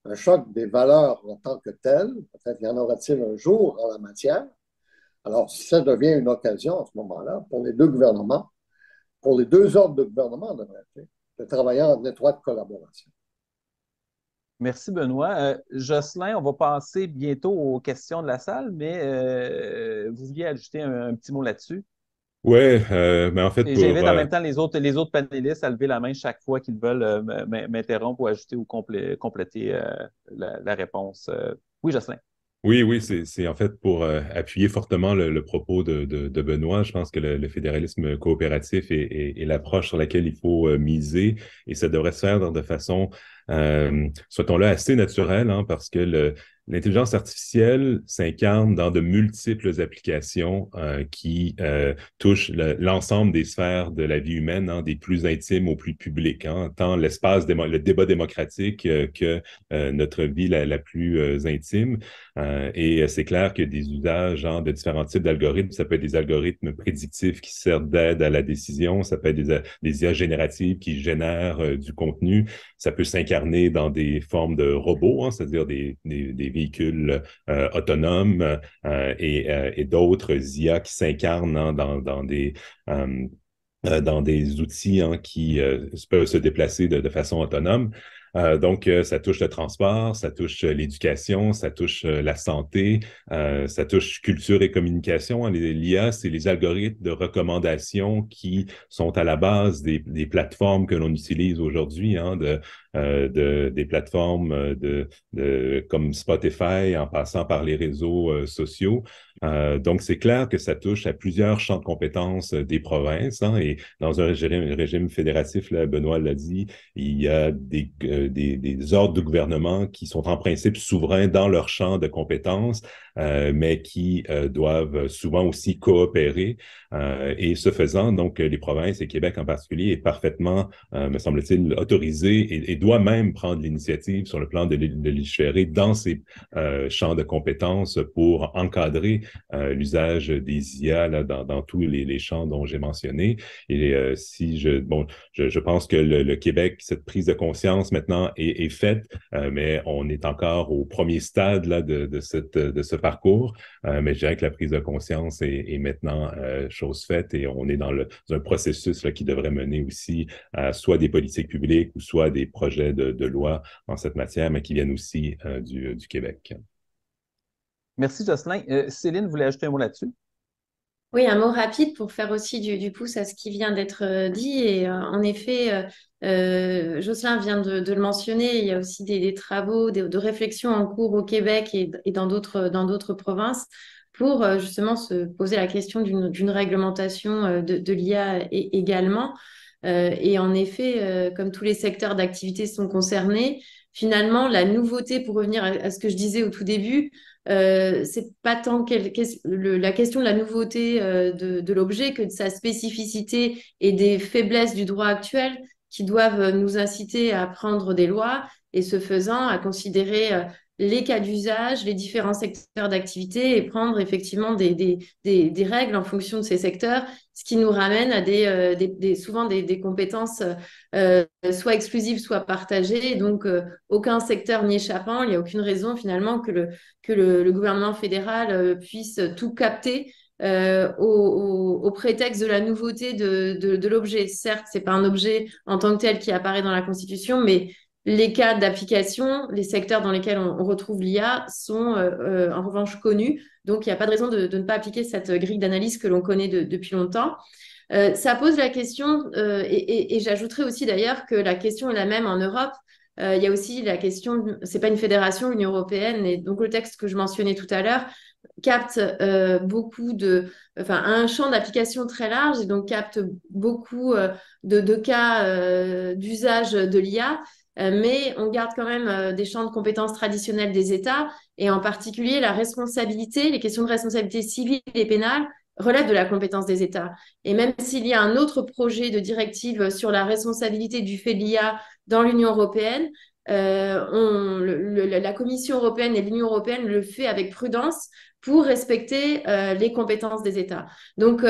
un choc des valeurs en tant que telles. Peut-être y en aura-t-il un jour en la matière. Alors, ça devient une occasion à ce moment-là pour les deux gouvernements, pour les deux ordres de gouvernement, de travailler en étroite collaboration. Merci, Benoît. Jocelyn, on va passer bientôt aux questions de la salle, mais vous vouliez ajouter un petit mot là-dessus. Oui, mais en fait, Et pour, j'invite en même temps les autres panélistes à lever la main chaque fois qu'ils veulent m'interrompre ou ajouter ou compléter la réponse. Oui, Jocelyn. Oui, oui, c'est en fait pour appuyer fortement le propos de Benoît. Je pense que le fédéralisme coopératif est l'approche sur laquelle il faut miser et ça devrait se faire de façon, souhaitons-le, assez naturelle, hein, parce que l'intelligence artificielle s'incarne dans de multiples applications qui touchent l'ensemble des sphères de la vie humaine, hein, des plus intimes aux plus publiques, hein, tant le débat démocratique que notre vie la plus intime. Et c'est clair que des usages de différents types d'algorithmes, ça peut être des algorithmes prédictifs qui servent d'aide à la décision, ça peut être des IA génératives qui génèrent du contenu, ça peut s'incarner dans des formes de robots, hein, c'est-à-dire des véhicules autonomes et d'autres IA qui s'incarnent, hein, dans des outils, hein, qui peuvent se déplacer de façon autonome. Donc, ça touche le transport, ça touche l'éducation, ça touche la santé, ça touche culture et communication. L'IA, c'est les algorithmes de recommandation qui sont à la base des plateformes que l'on utilise aujourd'hui, hein, des plateformes comme Spotify, en passant par les réseaux sociaux. Donc, c'est clair que ça touche à plusieurs champs de compétences des provinces, hein, et dans un régime fédératif, là, Benoît l'a dit, il y a des ordres de gouvernement qui sont en principe souverains dans leur champ de compétences, mais qui doivent souvent aussi coopérer. Et ce faisant, donc, les provinces et Québec en particulier est parfaitement, me semble-t-il, autorisé et doit même prendre l'initiative sur le plan de légiférer dans ses champs de compétences pour encadrer l'usage des IA là, dans tous les champs dont j'ai mentionné. Et je pense que le Québec, cette prise de conscience maintenant est faite, mais on est encore au premier stade là, de ce parcours. Mais je dirais que la prise de conscience est maintenant chose faite et on est dans un processus là, qui devrait mener aussi à soit des politiques publiques ou soit des projets de loi en cette matière, mais qui viennent aussi du Québec. Merci, Jocelyn. Céline, vous voulez ajouter un mot là-dessus? Oui, un mot rapide pour faire aussi du pouce à ce qui vient d'être dit. Et en effet, Jocelyn vient de le mentionner, il y a aussi des travaux, de réflexions en cours au Québec et dans d'autres provinces pour justement se poser la question d'une réglementation de l'IA également. Et en effet, comme tous les secteurs d'activité sont concernés, finalement, la nouveauté, pour revenir à ce que je disais au tout début, c'est pas tant la question de la nouveauté de l'objet que de sa spécificité et des faiblesses du droit actuel qui doivent nous inciter à prendre des lois et ce faisant à considérer les cas d'usage, les différents secteurs d'activité et prendre effectivement des règles en fonction de ces secteurs, ce qui nous ramène à souvent des compétences soit exclusives, soit partagées. Et donc, aucun secteur n'y échappant, il n'y a aucune raison finalement que le gouvernement fédéral puisse tout capter au prétexte de la nouveauté de l'objet. Certes, ce n'est pas un objet en tant que tel qui apparaît dans la Constitution, mais les cas d'application, les secteurs dans lesquels on retrouve l'IA sont en revanche connus. Donc, il n'y a pas de raison de ne pas appliquer cette grille d'analyse que l'on connaît depuis longtemps. Ça pose la question, et j'ajouterais aussi d'ailleurs que la question est la même en Europe. Il y a aussi la question, c'est pas une fédération, l'Union européenne, et donc le texte que je mentionnais tout à l'heure capte un champ d'application très large et donc capte beaucoup de cas d'usage de l'IA. Mais on garde quand même des champs de compétences traditionnels des États et en particulier la responsabilité, les questions de responsabilité civile et pénale relèvent de la compétence des États. Et même s'il y a un autre projet de directive sur la responsabilité du fait de l'IA dans l'Union européenne, la Commission européenne et l'Union européenne le fait avec prudence pour respecter les compétences des États. Donc,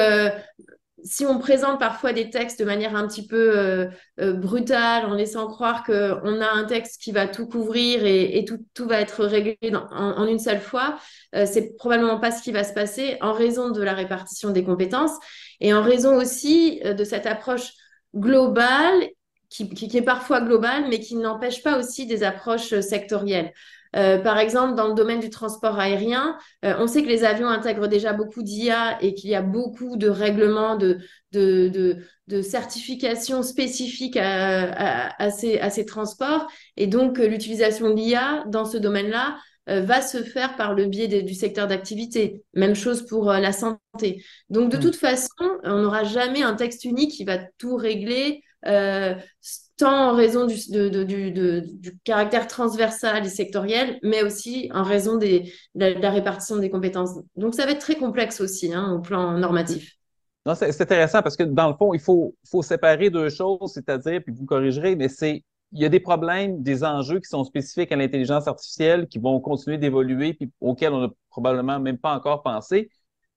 si on présente parfois des textes de manière un petit peu brutale, en laissant croire qu'on a un texte qui va tout couvrir et tout va être réglé en une seule fois, c'est probablement pas ce qui va se passer en raison de la répartition des compétences et en raison aussi de cette approche globale qui est parfois globale, mais qui n'empêche pas aussi des approches sectorielles. Par exemple, dans le domaine du transport aérien, on sait que les avions intègrent déjà beaucoup d'IA et qu'il y a beaucoup de règlements, de certifications spécifiques à ces transports. Et donc, l'utilisation de l'IA dans ce domaine-là va se faire par le biais du secteur d'activité. Même chose pour la santé. Donc, de toute façon, on n'aura jamais un texte unique qui va tout régler. Tant en raison du caractère transversal et sectoriel, mais aussi en raison de la répartition des compétences. Donc, ça va être très complexe aussi au plan normatif. Non, c'est intéressant parce que dans le fond, faut séparer deux choses, c'est-à-dire, puis vous corrigerez, mais il y a des problèmes, des enjeux qui sont spécifiques à l'intelligence artificielle qui vont continuer d'évoluer puis auxquels on n'a probablement même pas encore pensé.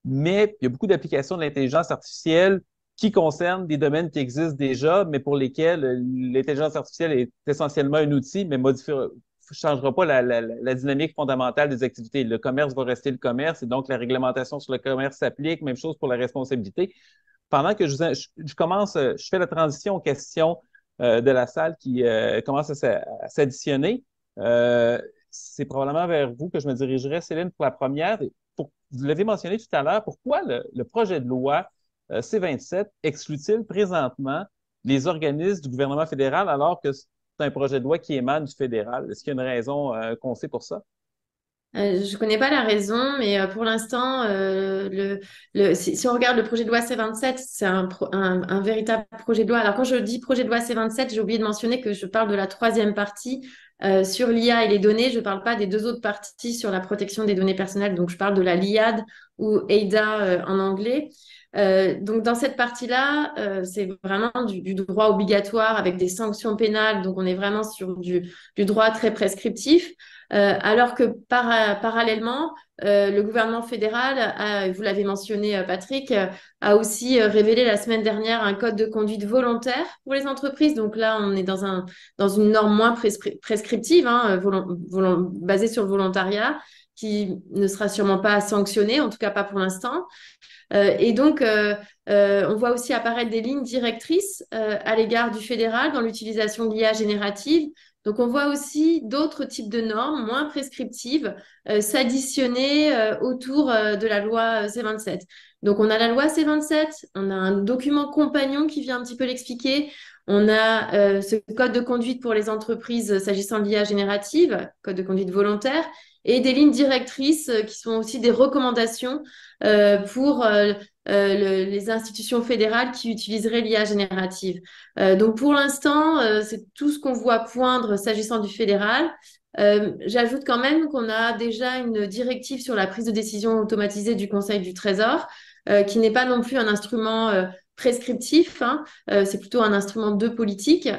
Mais il y a beaucoup d'applications de l'intelligence artificielle qui concernent des domaines qui existent déjà, mais pour lesquels l'intelligence artificielle est essentiellement un outil, mais ne changera pas la dynamique fondamentale des activités. Le commerce va rester le commerce et donc la réglementation sur le commerce s'applique. Même chose pour la responsabilité. Pendant que je commence, je fais la transition aux questions de la salle qui commence à s'additionner. C'est probablement vers vous que je me dirigerai, Céline, pour la première. Vous l'avez mentionné tout à l'heure, pourquoi le projet de loi C-27 exclut-il présentement les organismes du gouvernement fédéral alors que c'est un projet de loi qui émane du fédéral? Est-ce qu'il y a une raison qu'on sait pour ça? Je ne connais pas la raison, mais pour l'instant, si on regarde le projet de loi C-27, c'est un véritable projet de loi. Alors, quand je dis projet de loi C-27, j'ai oublié de mentionner que je parle de la troisième partie sur l'IA et les données. Je ne parle pas des deux autres parties sur la protection des données personnelles. Donc, je parle de la LIAD ou ADA en anglais. Donc, dans cette partie-là, c'est vraiment du droit obligatoire avec des sanctions pénales. Donc, on est vraiment sur du droit très prescriptif. Alors que parallèlement, le gouvernement fédéral, vous l'avez mentionné Patrick, a aussi révélé la semaine dernière un code de conduite volontaire pour les entreprises. Donc là, on est dans une norme moins prescriptive, basée sur le volontariat, qui ne sera sûrement pas sanctionnée, en tout cas pas pour l'instant. Et donc, on voit aussi apparaître des lignes directrices à l'égard du fédéral dans l'utilisation de l'IA générative. Donc, on voit aussi d'autres types de normes moins prescriptives s'additionner autour de la loi C-27. Donc, on a la loi C-27, on a un document compagnon qui vient un petit peu l'expliquer. On a ce code de conduite pour les entreprises s'agissant de l'IA générative, code de conduite volontaire, et des lignes directrices qui sont aussi des recommandations pour les institutions fédérales qui utiliseraient l'IA générative. Donc pour l'instant, c'est tout ce qu'on voit poindre s'agissant du fédéral. J'ajoute quand même qu'on a déjà une directive sur la prise de décision automatisée du Conseil du Trésor, qui n'est pas non plus un instrument prescriptif, c'est plutôt un instrument de politique.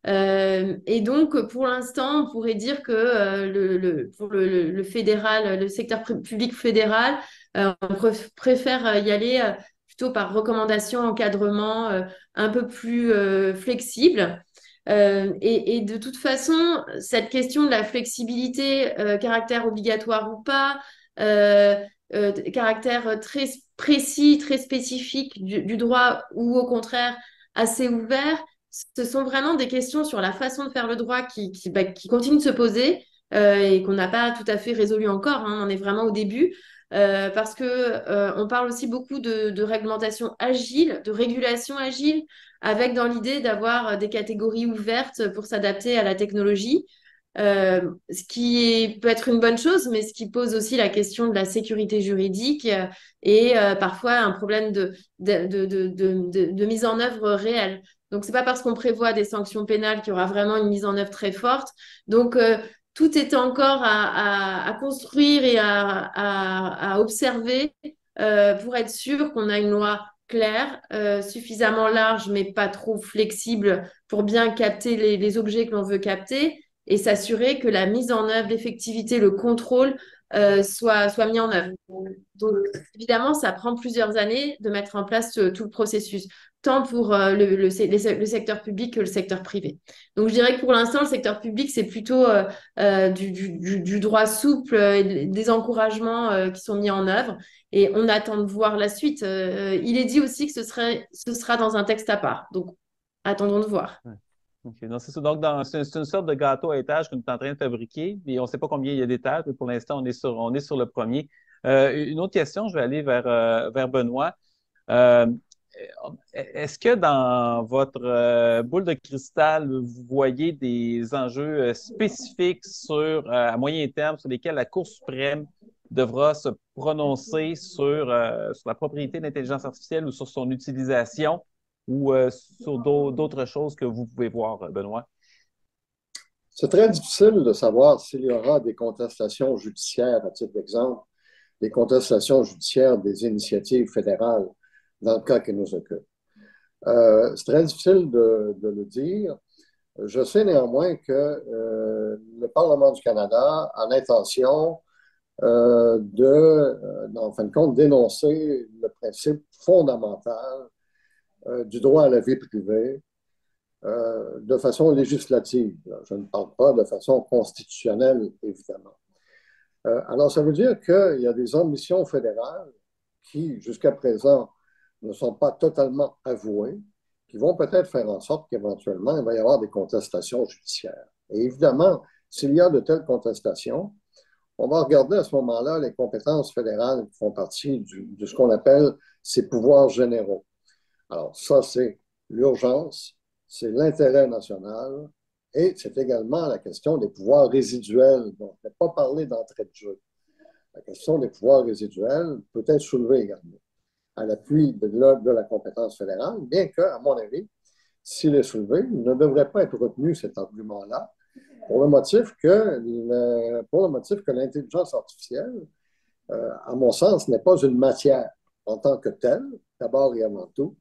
Et donc, pour l'instant, on pourrait dire que pour le fédéral, le secteur public fédéral, on préfère y aller plutôt par recommandation, encadrement un peu plus flexible. Et de toute façon, cette question de la flexibilité, caractère obligatoire ou pas, caractère très précis, très spécifique du droit ou au contraire assez ouvert, ce sont vraiment des questions sur la façon de faire le droit qui continuent de se poser et qu'on n'a pas tout à fait résolu encore. On en est vraiment au début. Parce que on parle aussi beaucoup de réglementation agile, de régulation agile, avec dans l'idée d'avoir des catégories ouvertes pour s'adapter à la technologie, ce qui peut être une bonne chose, mais ce qui pose aussi la question de la sécurité juridique et parfois un problème de mise en œuvre réelle. Donc, c'est pas parce qu'on prévoit des sanctions pénales qu'il y aura vraiment une mise en œuvre très forte. Donc, tout est encore à construire et à observer pour être sûr qu'on a une loi claire, suffisamment large, mais pas trop flexible pour bien capter les objets que l'on veut capter et s'assurer que la mise en œuvre, l'effectivité, le contrôle soit mis en œuvre. Donc, évidemment, ça prend plusieurs années de mettre en place tout le processus, tant pour le secteur public que le secteur privé. Donc, je dirais que pour l'instant, le secteur public, c'est plutôt du droit souple, des encouragements qui sont mis en œuvre. Et on attend de voir la suite. Il est dit aussi que ce sera dans un texte à part. Donc, attendons de voir. OK. Donc, c'est ça. Donc, c'est une sorte de gâteau à étage qu'on est en train de fabriquer, mais on ne sait pas combien il y a d'étages, mais pour l'instant, on est sur le premier. Une autre question, je vais aller vers Benoît. Euh, Est-ce que dans votre boule de cristal, vous voyez des enjeux spécifiques à moyen terme sur lesquels la Cour suprême devra se prononcer sur la propriété de l'intelligence artificielle ou sur son utilisation ou sur d'autres choses que vous pouvez voir, Benoît? C'est très difficile de savoir s'il y aura des contestations judiciaires, à titre d'exemple, des contestations judiciaires des initiatives fédérales dans le cas qui nous occupe. C'est très difficile de le dire. Je sais néanmoins que le Parlement du Canada a l'intention en fin de compte, d'énoncer le principe fondamental du droit à la vie privée de façon législative. Je ne parle pas de façon constitutionnelle, évidemment. Alors, ça veut dire qu'il y a des ambitions fédérales qui, jusqu'à présent, ne sont pas totalement avouées, qui vont peut-être faire en sorte qu'éventuellement, il va y avoir des contestations judiciaires. Et évidemment, s'il y a de telles contestations, on va regarder à ce moment-là les compétences fédérales qui font partie de ce qu'on appelle ces pouvoirs généraux. Alors, ça, c'est l'urgence, c'est l'intérêt national et c'est également la question des pouvoirs résiduels dont je n'ai pas parlé d'entrée de jeu. La question des pouvoirs résiduels peut être soulevée également à l'appui de la compétence fédérale, bien que, à mon avis, s'il est soulevé, il ne devrait pas être retenu cet argument-là, pour le motif que l'intelligence artificielle, à mon sens, n'est pas une matière en tant que telle, d'abord et avant tout,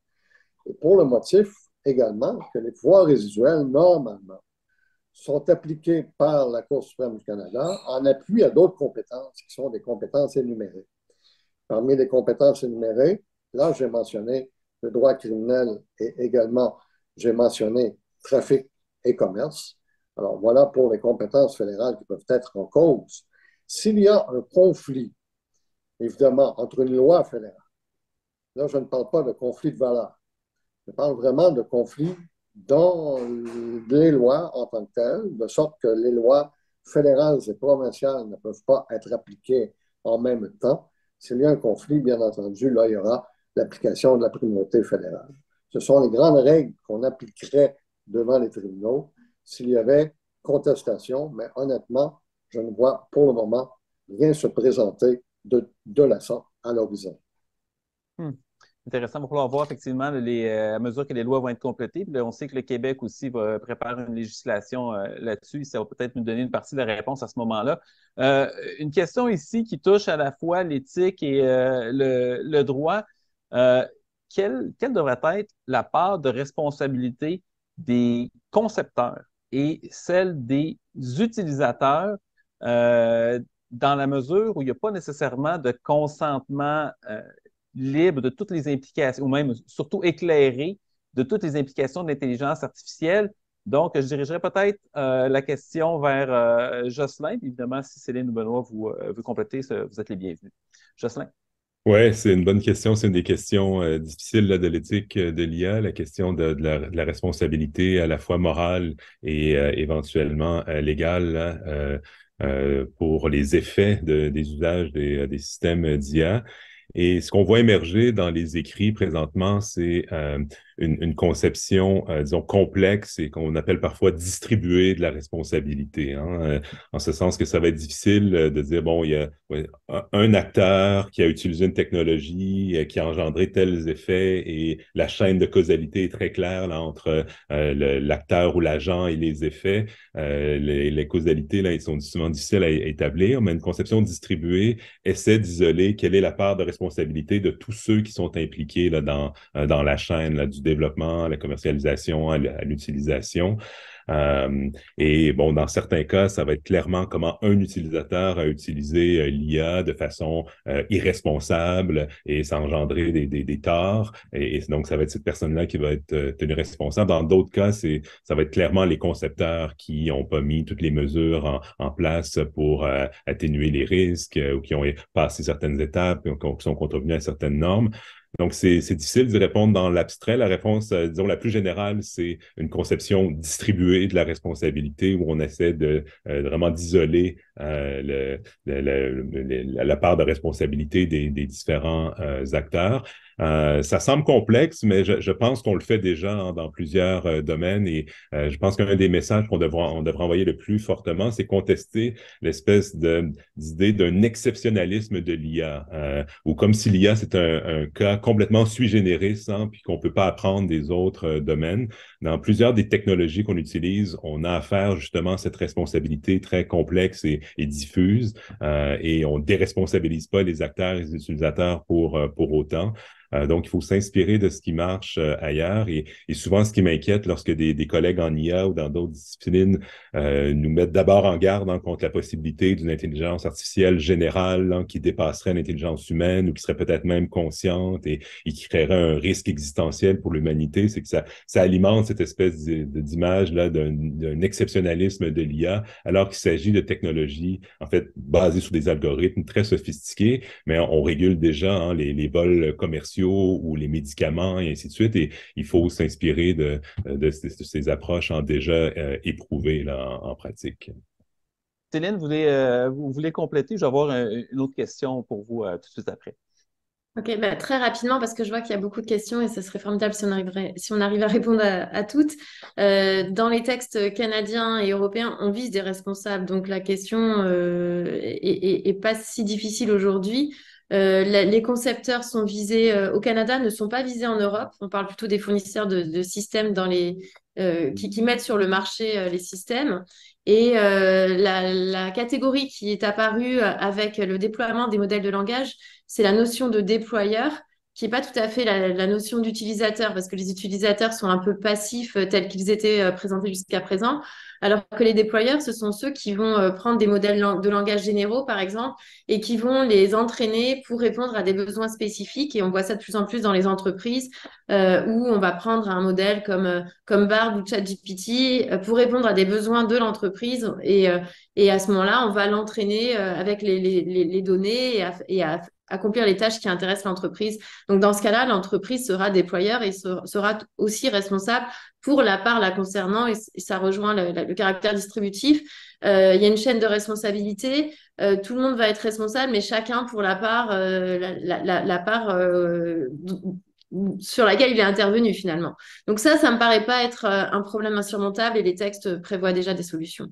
et pour le motif également que les pouvoirs résiduels, normalement, sont appliqués par la Cour suprême du Canada en appui à d'autres compétences qui sont des compétences énumérées. Parmi les compétences énumérées, là, j'ai mentionné le droit criminel et également, j'ai mentionné trafic et commerce. Alors, voilà pour les compétences fédérales qui peuvent être en cause. S'il y a un conflit, évidemment, entre une loi fédérale, là, je ne parle pas de conflit de valeur, je parle vraiment de conflit dans les lois en tant que telles, de sorte que les lois fédérales et provinciales ne peuvent pas être appliquées en même temps. S'il y a un conflit, bien entendu, là, il y aura l'application de la primauté fédérale. Ce sont les grandes règles qu'on appliquerait devant les tribunaux s'il y avait contestation, mais honnêtement, je ne vois pour le moment rien se présenter de la sorte à l'horizon. Intéressant. Il va falloir voir effectivement à mesure que les lois vont être complétées. Puis là, on sait que le Québec aussi va préparer une législation là-dessus. Ça va peut-être nous donner une partie de la réponse à ce moment-là. Une question ici qui touche à la fois l'éthique et le droit. Quelle devrait être la part de responsabilité des concepteurs et celle des utilisateurs dans la mesure où il n'y a pas nécessairement de consentement libre de toutes les implications, ou même surtout éclairé de toutes les implications de l'intelligence artificielle. Donc, je dirigerai peut-être la question vers Jocelyn. Évidemment, si Céline ou Benoît vous compléter, vous êtes les bienvenus. Jocelyn. Oui, c'est une bonne question. C'est une des questions difficiles là, de l'éthique de l'IA, la question de la responsabilité à la fois morale et éventuellement légale là, pour les effets des usages des systèmes d'IA. Et ce qu'on voit émerger dans les écrits présentement, c'est une conception, disons, complexe et qu'on appelle parfois distribuée de la responsabilité. Hein, en ce sens que ça va être difficile de dire, bon, il y a un acteur qui a utilisé une technologie qui a engendré tels effets et la chaîne de causalité est très claire là, entre l'acteur ou l'agent et les effets. Les causalités, là, ils sont souvent difficiles à établir, mais une conception distribuée essaie d'isoler quelle est la part de responsabilité de tous ceux qui sont impliqués là, dans la chaîne là, du développement, à la commercialisation, à l'utilisation. Et bon, dans certains cas, ça va être clairement comment un utilisateur a utilisé l'IA de façon irresponsable et ça a engendré des torts. Et donc, ça va être cette personne-là qui va être tenue responsable. Dans d'autres cas, ça va être clairement les concepteurs qui n'ont pas mis toutes les mesures en place pour atténuer les risques ou qui ont passé certaines étapes, qui sont contrevenus à certaines normes. Donc, c'est difficile d'y répondre dans l'abstrait. La réponse, disons, la plus générale, c'est une conception distribuée de la responsabilité où on essaie de vraiment d'isoler la part de responsabilité des différents acteurs. Ça semble complexe, mais je pense qu'on le fait déjà hein, dans plusieurs domaines et je pense qu'un des messages on devrait envoyer le plus fortement, c'est contester l'espèce d'idée d'un exceptionnalisme de l'IA, ou comme si l'IA, c'est un cas complètement sui generis, hein, puis qu'on ne peut pas apprendre des autres domaines. Dans plusieurs des technologies qu'on utilise, on a affaire justement à cette responsabilité très complexe et diffuse, et on ne déresponsabilise pas les acteurs et les utilisateurs pour autant. Donc, il faut s'inspirer de ce qui marche ailleurs. Et souvent, ce qui m'inquiète lorsque des collègues en IA ou dans d'autres disciplines nous mettent d'abord en garde hein, contre la possibilité d'une intelligence artificielle générale hein, qui dépasserait l'intelligence humaine ou qui serait peut-être même consciente et qui créerait un risque existentiel pour l'humanité, c'est que ça alimente cette espèce d'image-là d'un exceptionnalisme de l'IA, alors qu'il s'agit de technologies, en fait, basées sur des algorithmes très sophistiqués, mais on régule déjà hein, les vols commerciaux ou les médicaments et ainsi de suite. Et il faut s'inspirer de ces approches en déjà éprouvées là, en pratique. Céline, vous voulez compléter? Je vais avoir une autre question pour vous tout de suite après. Ok, bah, très rapidement, parce que je vois qu'il y a beaucoup de questions et ce serait formidable si on arrive à répondre à toutes. Dans les textes canadiens et européens, on vise des responsables, donc la question est pas si difficile aujourd'hui. Les concepteurs sont visés au Canada, ne sont pas visés en Europe. On parle plutôt des fournisseurs de systèmes qui mettent sur le marché les systèmes. Et la catégorie qui est apparue avec le déploiement des modèles de langage, c'est la notion de déployeur, qui n'est pas tout à fait la notion d'utilisateur, parce que les utilisateurs sont un peu passifs tels qu'ils étaient présentés jusqu'à présent, alors que les déployeurs, ce sont ceux qui vont prendre des modèles de langage généraux, par exemple, et qui vont les entraîner pour répondre à des besoins spécifiques. Et on voit ça de plus en plus dans les entreprises, où on va prendre un modèle comme Bard ou ChatGPT pour répondre à des besoins de l'entreprise. Et à ce moment-là, on va l'entraîner avec les données et à accomplir les tâches qui intéressent l'entreprise. Donc, dans ce cas-là, l'entreprise sera déployeur et sera aussi responsable pour la part la concernant, et ça rejoint le caractère distributif. Il y a une chaîne de responsabilité, tout le monde va être responsable, mais chacun pour la part, la part sur laquelle il est intervenu finalement. Donc ça me paraît pas être un problème insurmontable et les textes prévoient déjà des solutions.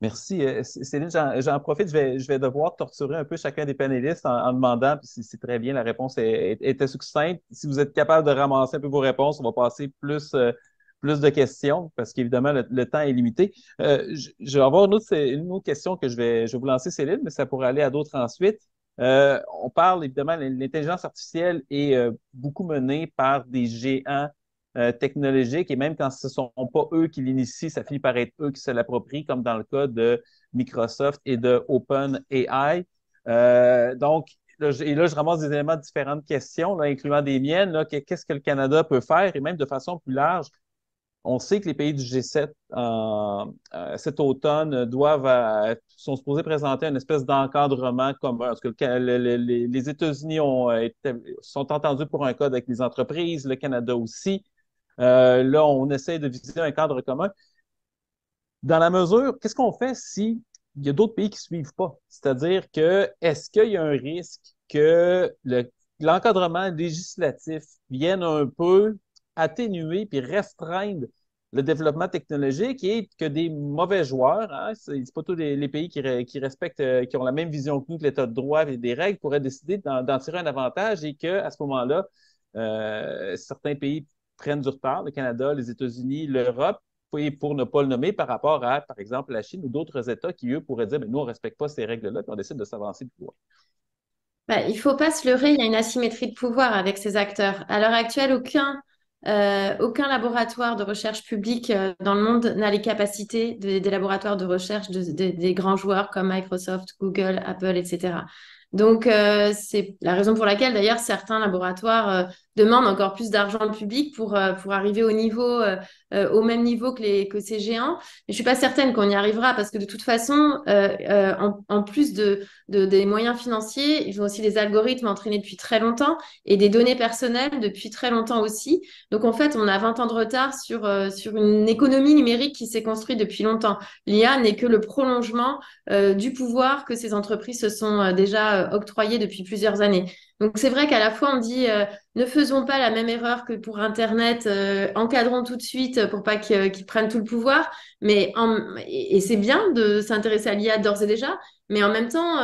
Merci. Céline, j'en profite, je vais devoir torturer un peu chacun des panélistes en demandant, puis c'est très bien, la réponse était succincte. Si vous êtes capable de ramasser un peu vos réponses, on va passer plus de questions, parce qu'évidemment, le temps est limité. Je vais avoir une autre question que je vais vous lancer, Céline, mais ça pourrait aller à d'autres ensuite. On parle évidemment, l'intelligence artificielle est beaucoup menée par des géants technologiques, et même quand ce ne sont pas eux qui l'initient, ça finit par être eux qui se l'approprient, comme dans le cas de Microsoft et de OpenAI. Donc, là, je ramasse des éléments de différentes questions, là, incluant des miennes. Qu'est-ce que le Canada peut faire? Et même de façon plus large, on sait que les pays du G7 cet automne sont supposés présenter une espèce d'encadrement commun. Parce que les États-Unis sont entendus pour un code avec les entreprises, le Canada aussi. Là, on essaie de viser un cadre commun. Dans la mesure, qu'est-ce qu'on fait s'il y a d'autres pays qui ne suivent pas? C'est-à-dire que, est-ce qu'il y a un risque que l'encadrement législatif vienne un peu atténuer puis restreindre le développement technologique et que des mauvais joueurs, hein, c'est pas tous les pays qui respectent, qui ont la même vision que nous, que l'État de droit et des règles, pourraient décider d'en tirer un avantage et qu'à ce moment-là, certains pays prennent du retard, le Canada, les États-Unis, l'Europe, pour ne pas le nommer, par rapport à, par exemple, la Chine ou d'autres États qui, eux, pourraient dire, mais nous, on ne respecte pas ces règles-là, puis on décide de s'avancer de pouvoir. Il ne faut pas se leurrer, il y a une asymétrie de pouvoir avec ces acteurs. À l'heure actuelle, aucun laboratoire de recherche publique dans le monde n'a les capacités des laboratoires de recherche des grands joueurs comme Microsoft, Google, Apple, etc. Donc, c'est la raison pour laquelle, d'ailleurs, certains laboratoires demande encore plus d'argent public pour arriver au même niveau que ces géants. Mais je suis pas certaine qu'on y arrivera parce que de toute façon, en plus des moyens financiers, ils ont aussi des algorithmes entraînés depuis très longtemps et des données personnelles depuis très longtemps aussi. Donc en fait, on a 20 ans de retard sur une économie numérique qui s'est construite depuis longtemps. L'IA n'est que le prolongement du pouvoir que ces entreprises se sont déjà octroyées depuis plusieurs années. Donc c'est vrai qu'à la fois on dit ne faisons pas la même erreur que pour Internet, encadrons tout de suite pour pas qu'ils prennent tout le pouvoir, et c'est bien de s'intéresser à l'IA d'ores et déjà, mais en même temps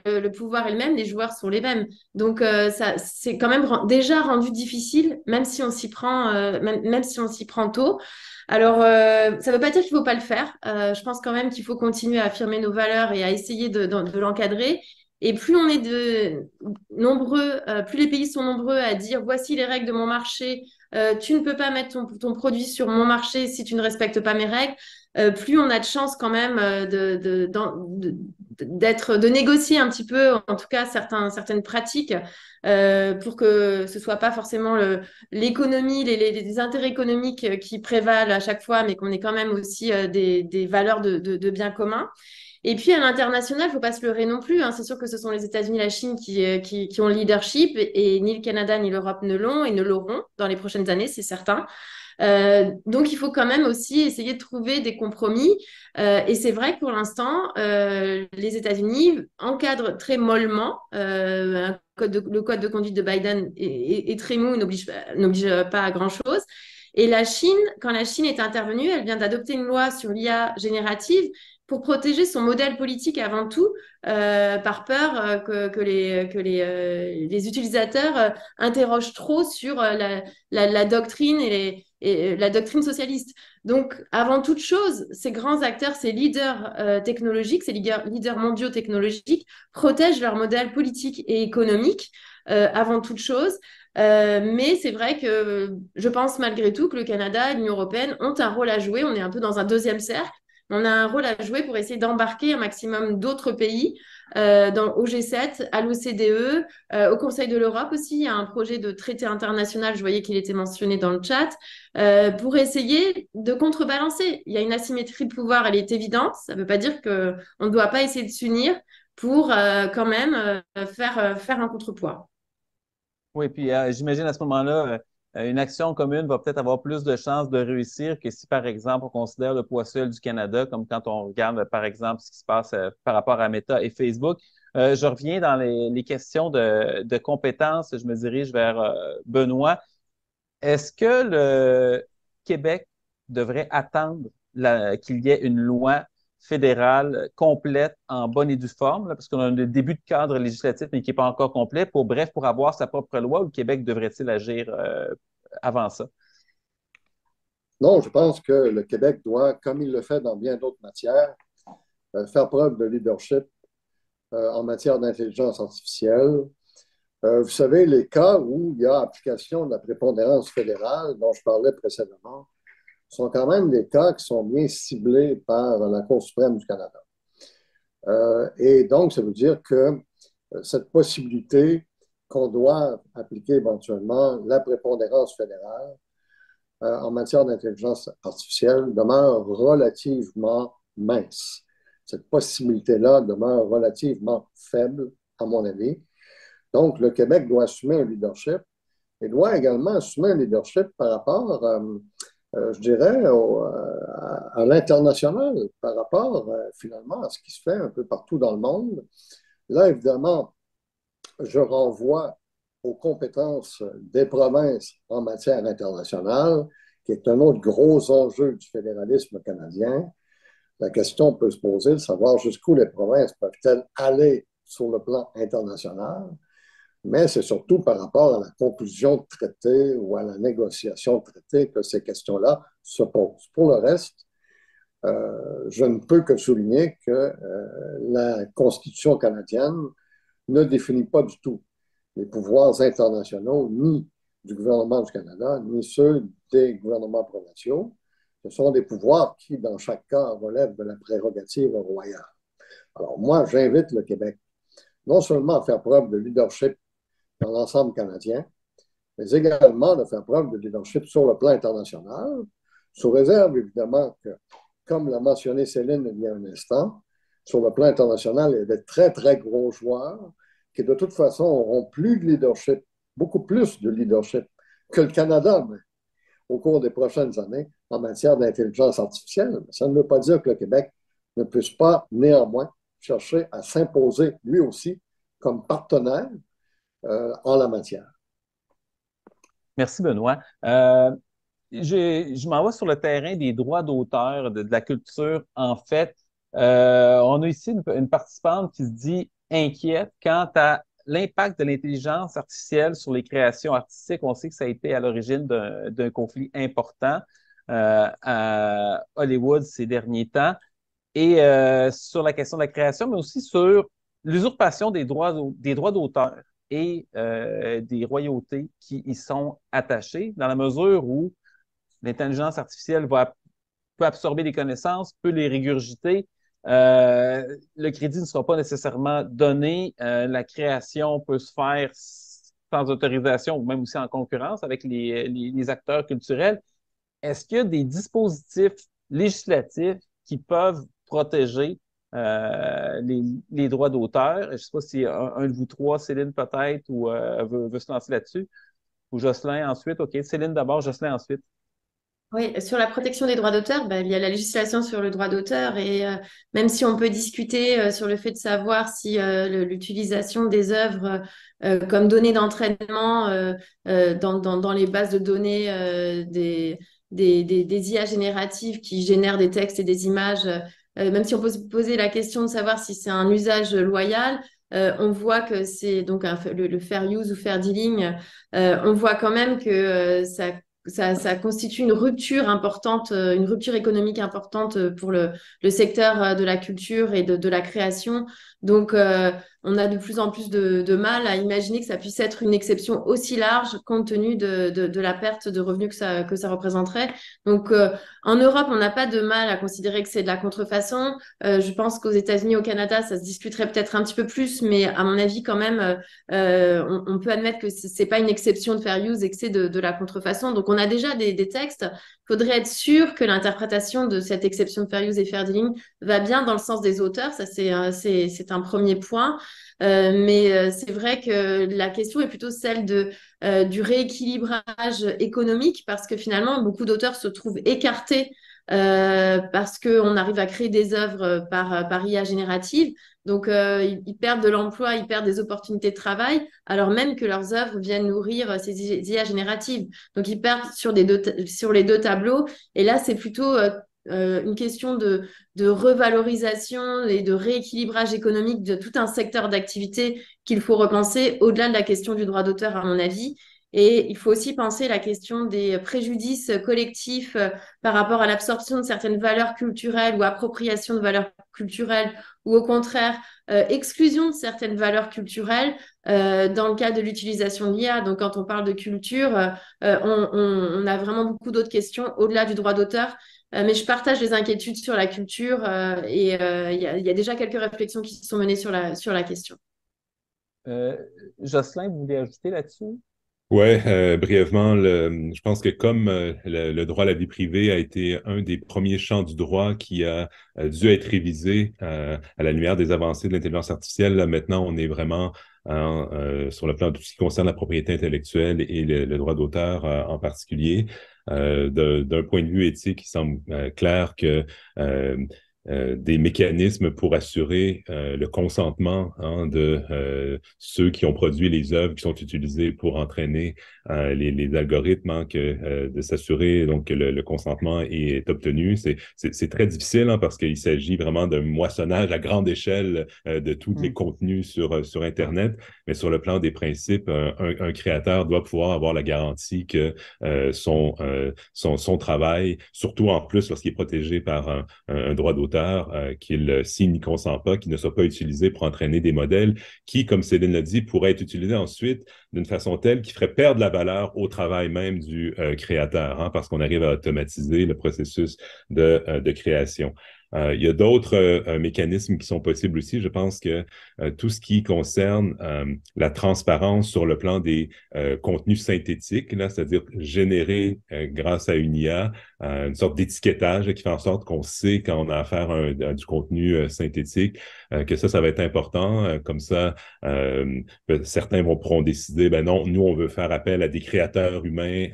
le pouvoir est le même, les joueurs sont les mêmes. Donc ça c'est quand même déjà rendu difficile, même si on s'y prend, même si on s'y prend tôt. Alors, ça ne veut pas dire qu'il ne faut pas le faire. Je pense quand même qu'il faut continuer à affirmer nos valeurs et à essayer de l'encadrer. Et plus on est nombreux, plus les pays sont nombreux à dire voici les règles de mon marché, tu ne peux pas mettre ton produit sur mon marché si tu ne respectes pas mes règles, plus on a de chance quand même de négocier un petit peu, en tout cas certaines pratiques, pour que ce soit pas forcément l'économie, les intérêts économiques qui prévalent à chaque fois, mais qu'on ait quand même aussi des valeurs de bien commun. Et puis à l'international, il ne faut pas se leurrer non plus, hein. C'est sûr que ce sont les États-Unis, la Chine qui ont le leadership et ni le Canada ni l'Europe ne l'ont et ne l'auront dans les prochaines années, c'est certain. Donc, il faut quand même aussi essayer de trouver des compromis. Et c'est vrai que pour l'instant, les États-Unis encadrent très mollement. Le code de conduite de Biden est très mou, n'oblige pas à grand-chose. Et la Chine, quand la Chine est intervenue, elle vient d'adopter une loi sur l'IA générative pour protéger son modèle politique avant tout, par peur que les utilisateurs interrogent trop sur la doctrine et la doctrine socialiste. Donc, avant toute chose, ces grands acteurs, ces leaders technologiques, ces leaders mondiaux technologiques, protègent leur modèle politique et économique avant toute chose. Mais c'est vrai que je pense malgré tout que le Canada et l'Union européenne ont un rôle à jouer. On est un peu dans un deuxième cercle. On a un rôle à jouer pour essayer d'embarquer un maximum d'autres pays au G7, à l'OCDE, au Conseil de l'Europe aussi. Il y a un projet de traité international, je voyais qu'il était mentionné dans le chat, pour essayer de contrebalancer. Il y a une asymétrie de pouvoir, elle est évidente. Ça ne veut pas dire qu'on ne doit pas essayer de s'unir pour quand même faire un contrepoids. Oui, puis j'imagine à ce moment-là, une action commune va peut-être avoir plus de chances de réussir que si, par exemple, on considère le poids seul du Canada, comme quand on regarde, par exemple, ce qui se passe par rapport à Meta et Facebook. Je reviens dans les questions de compétences. Je me dirige vers Benoît. Est-ce que le Québec devrait attendre qu'il y ait une loi fédérale complète en bonne et due forme, là, parce qu'on a un début de cadre législatif, mais qui n'est pas encore complet, pour avoir sa propre loi, ou le Québec devrait-il agir avant ça? Non, je pense que le Québec doit, comme il le fait dans bien d'autres matières, faire preuve de leadership en matière d'intelligence artificielle. Vous savez, les cas où il y a application de la prépondérance fédérale dont je parlais précédemment sont quand même des cas qui sont bien ciblés par la Cour suprême du Canada. Et donc, ça veut dire que cette possibilité qu'on doit appliquer éventuellement la prépondérance fédérale en matière d'intelligence artificielle demeure relativement mince. Cette possibilité-là demeure relativement faible, à mon avis. Donc, le Québec doit assumer un leadership et doit également assumer un leadership par rapport, je dirais, à l'international, par rapport finalement à ce qui se fait un peu partout dans le monde. Là, évidemment, je renvoie aux compétences des provinces en matière internationale, qui est un autre gros enjeu du fédéralisme canadien. La question peut se poser de savoir jusqu'où les provinces peuvent-elles aller sur le plan international, mais c'est surtout par rapport à la conclusion de traité ou à la négociation de traité que ces questions-là se posent. Pour le reste, je ne peux que souligner que la Constitution canadienne ne définit pas du tout les pouvoirs internationaux, ni du gouvernement du Canada, ni ceux des gouvernements provinciaux. Ce sont des pouvoirs qui, dans chaque cas, relèvent de la prérogative royale. Alors moi, j'invite le Québec non seulement à faire preuve de leadership dans l'ensemble canadien, mais également de faire preuve de leadership sur le plan international, sous réserve évidemment que, comme l'a mentionné Céline il y a un instant, sur le plan international, il y a de très, très gros joueurs qui, de toute façon, auront plus de leadership, beaucoup plus de leadership que le Canada, mais au cours des prochaines années en matière d'intelligence artificielle. Ça ne veut pas dire que le Québec ne puisse pas néanmoins chercher à s'imposer lui aussi comme partenaire en la matière. Merci, Benoît. Je m'en vais sur le terrain des droits d'auteur, de la culture. En fait, on a ici une participante qui se dit inquiète quant à l'impact de l'intelligence artificielle sur les créations artistiques. On sait que ça a été à l'origine d'un conflit important à Hollywood ces derniers temps. Et sur la question de la création, mais aussi sur l'usurpation des droits d'auteur et des royautés qui y sont attachées, dans la mesure où l'intelligence artificielle peut absorber des connaissances, peut les régurgiter. Le crédit ne sera pas nécessairement donné. La création peut se faire sans autorisation ou même aussi en concurrence avec les acteurs culturels. Est-ce qu'il y a des dispositifs législatifs qui peuvent protéger les droits d'auteur? Je ne sais pas si un de vous trois, Céline peut-être, ou veut se lancer là-dessus, ou Jocelyn ensuite. OK, Céline d'abord, Jocelyn ensuite. Oui, sur la protection des droits d'auteur, il y a la législation sur le droit d'auteur et même si on peut discuter sur le fait de savoir si l'utilisation des œuvres comme données d'entraînement dans les bases de données des IA génératives qui génèrent des textes et des images, même si on peut se poser la question de savoir si c'est un usage loyal, on voit que c'est donc le fair use ou fair dealing, on voit quand même que ça constitue une rupture importante, une rupture économique importante pour le secteur de la culture et de la création. Donc, on a de plus en plus de mal à imaginer que ça puisse être une exception aussi large compte tenu de la perte de revenus que ça représenterait. Donc, en Europe, on n'a pas de mal à considérer que c'est de la contrefaçon. Je pense qu'aux États-Unis, au Canada, ça se discuterait peut-être un petit peu plus, mais à mon avis, quand même, on peut admettre que c'est pas une exception de fair use et que c'est de la contrefaçon. Donc, on a déjà des textes. Il faudrait être sûr que l'interprétation de cette exception de fair use et fair dealing va bien dans le sens des auteurs. Ça, c'est un premier point. Mais c'est vrai que la question est plutôt celle du rééquilibrage économique parce que finalement, beaucoup d'auteurs se trouvent écartés parce qu'on arrive à créer des œuvres par IA générative. Donc, ils perdent de l'emploi, ils perdent des opportunités de travail, alors même que leurs œuvres viennent nourrir ces IA génératives. Donc, ils perdent sur les deux tableaux. Et là, c'est plutôt une question de revalorisation et de rééquilibrage économique de tout un secteur d'activité qu'il faut repenser au-delà de la question du droit d'auteur, à mon avis. Et il faut aussi penser la question des préjudices collectifs par rapport à l'absorption de certaines valeurs culturelles ou appropriation de valeurs culturelles ou au contraire exclusion de certaines valeurs culturelles dans le cas de l'utilisation de l'IA. Donc quand on parle de culture, on a vraiment beaucoup d'autres questions au-delà du droit d'auteur. Mais je partage les inquiétudes sur la culture et il y a déjà quelques réflexions qui sont menées sur la question. Jocelyn, vous voulez ajouter là-dessus? Oui, brièvement, je pense que comme le droit à la vie privée a été un des premiers champs du droit qui a dû être révisé à la lumière des avancées de l'intelligence artificielle, là, maintenant on est vraiment sur le plan de tout ce qui concerne la propriété intellectuelle et le droit d'auteur en particulier. D'un point de vue éthique, il semble clair que des mécanismes pour assurer le consentement de ceux qui ont produit les œuvres qui sont utilisées pour entraîner les algorithmes, de s'assurer donc que le consentement est obtenu. C'est très difficile parce qu'il s'agit vraiment d'un moissonnage à grande échelle de tous les contenus sur Internet, mais sur le plan des principes, un créateur doit pouvoir avoir la garantie que son travail, surtout en plus lorsqu'il est protégé par un droit d'auteur, qu'il, s'il n'y consent pas, qu'il ne soit pas utilisé pour entraîner des modèles qui, comme Céline l'a dit, pourraient être utilisés ensuite d'une façon telle qui ferait perdre la valeur au travail même du créateur, parce qu'on arrive à automatiser le processus de création. Il y a d'autres mécanismes qui sont possibles aussi. Je pense que tout ce qui concerne la transparence sur le plan des contenus synthétiques, là, c'est-à-dire générés grâce à une IA, une sorte d'étiquetage qui fait en sorte qu'on sait quand on a affaire à du contenu synthétique, que ça va être important. Comme ça, certains pourront décider, ben non, nous, on veut faire appel à des créateurs humains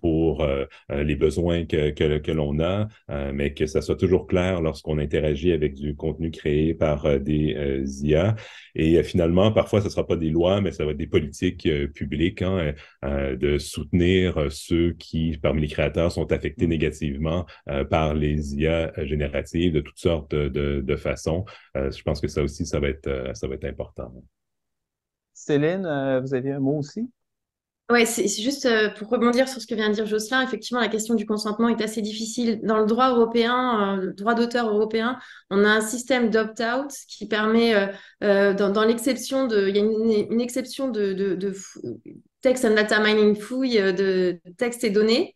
pour les besoins que l'on a, mais que ça soit toujours clair lorsqu'on interagit avec du contenu créé par des IA. Et finalement, parfois, ce ne sera pas des lois, mais ça va être des politiques publiques, hein, de soutenir ceux qui, parmi les créateurs, sont affectés négativement par les IA génératives de toutes sortes de façons. Je pense que ça aussi, ça va être important. Céline, vous aviez un mot aussi? Ouais, c'est juste pour rebondir sur ce que vient de dire Jocelyn, effectivement, la question du consentement est assez difficile. Dans le droit européen, le droit d'auteur européen, on a un système d'opt-out qui permet, dans l'exception il y a une exception de text and data mining, fouille de textes et données.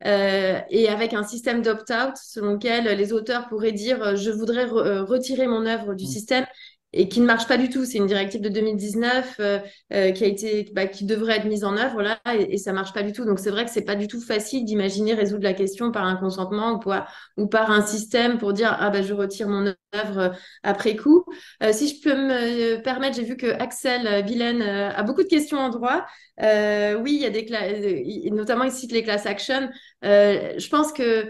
Et avec un système d'opt-out selon lequel les auteurs pourraient dire je voudrais retirer mon œuvre du système et qui ne marche pas du tout. C'est une directive de 2019 qui devrait être mise en œuvre là et ça marche pas du tout. Donc c'est vrai que c'est pas du tout facile d'imaginer résoudre la question par un consentement ou par un système pour dire ah ben je retire mon œuvre après coup. Si je peux me permettre, j'ai vu que Axel Vilaine a beaucoup de questions en droit. Oui, il y a notamment il cite les class actions. Je pense que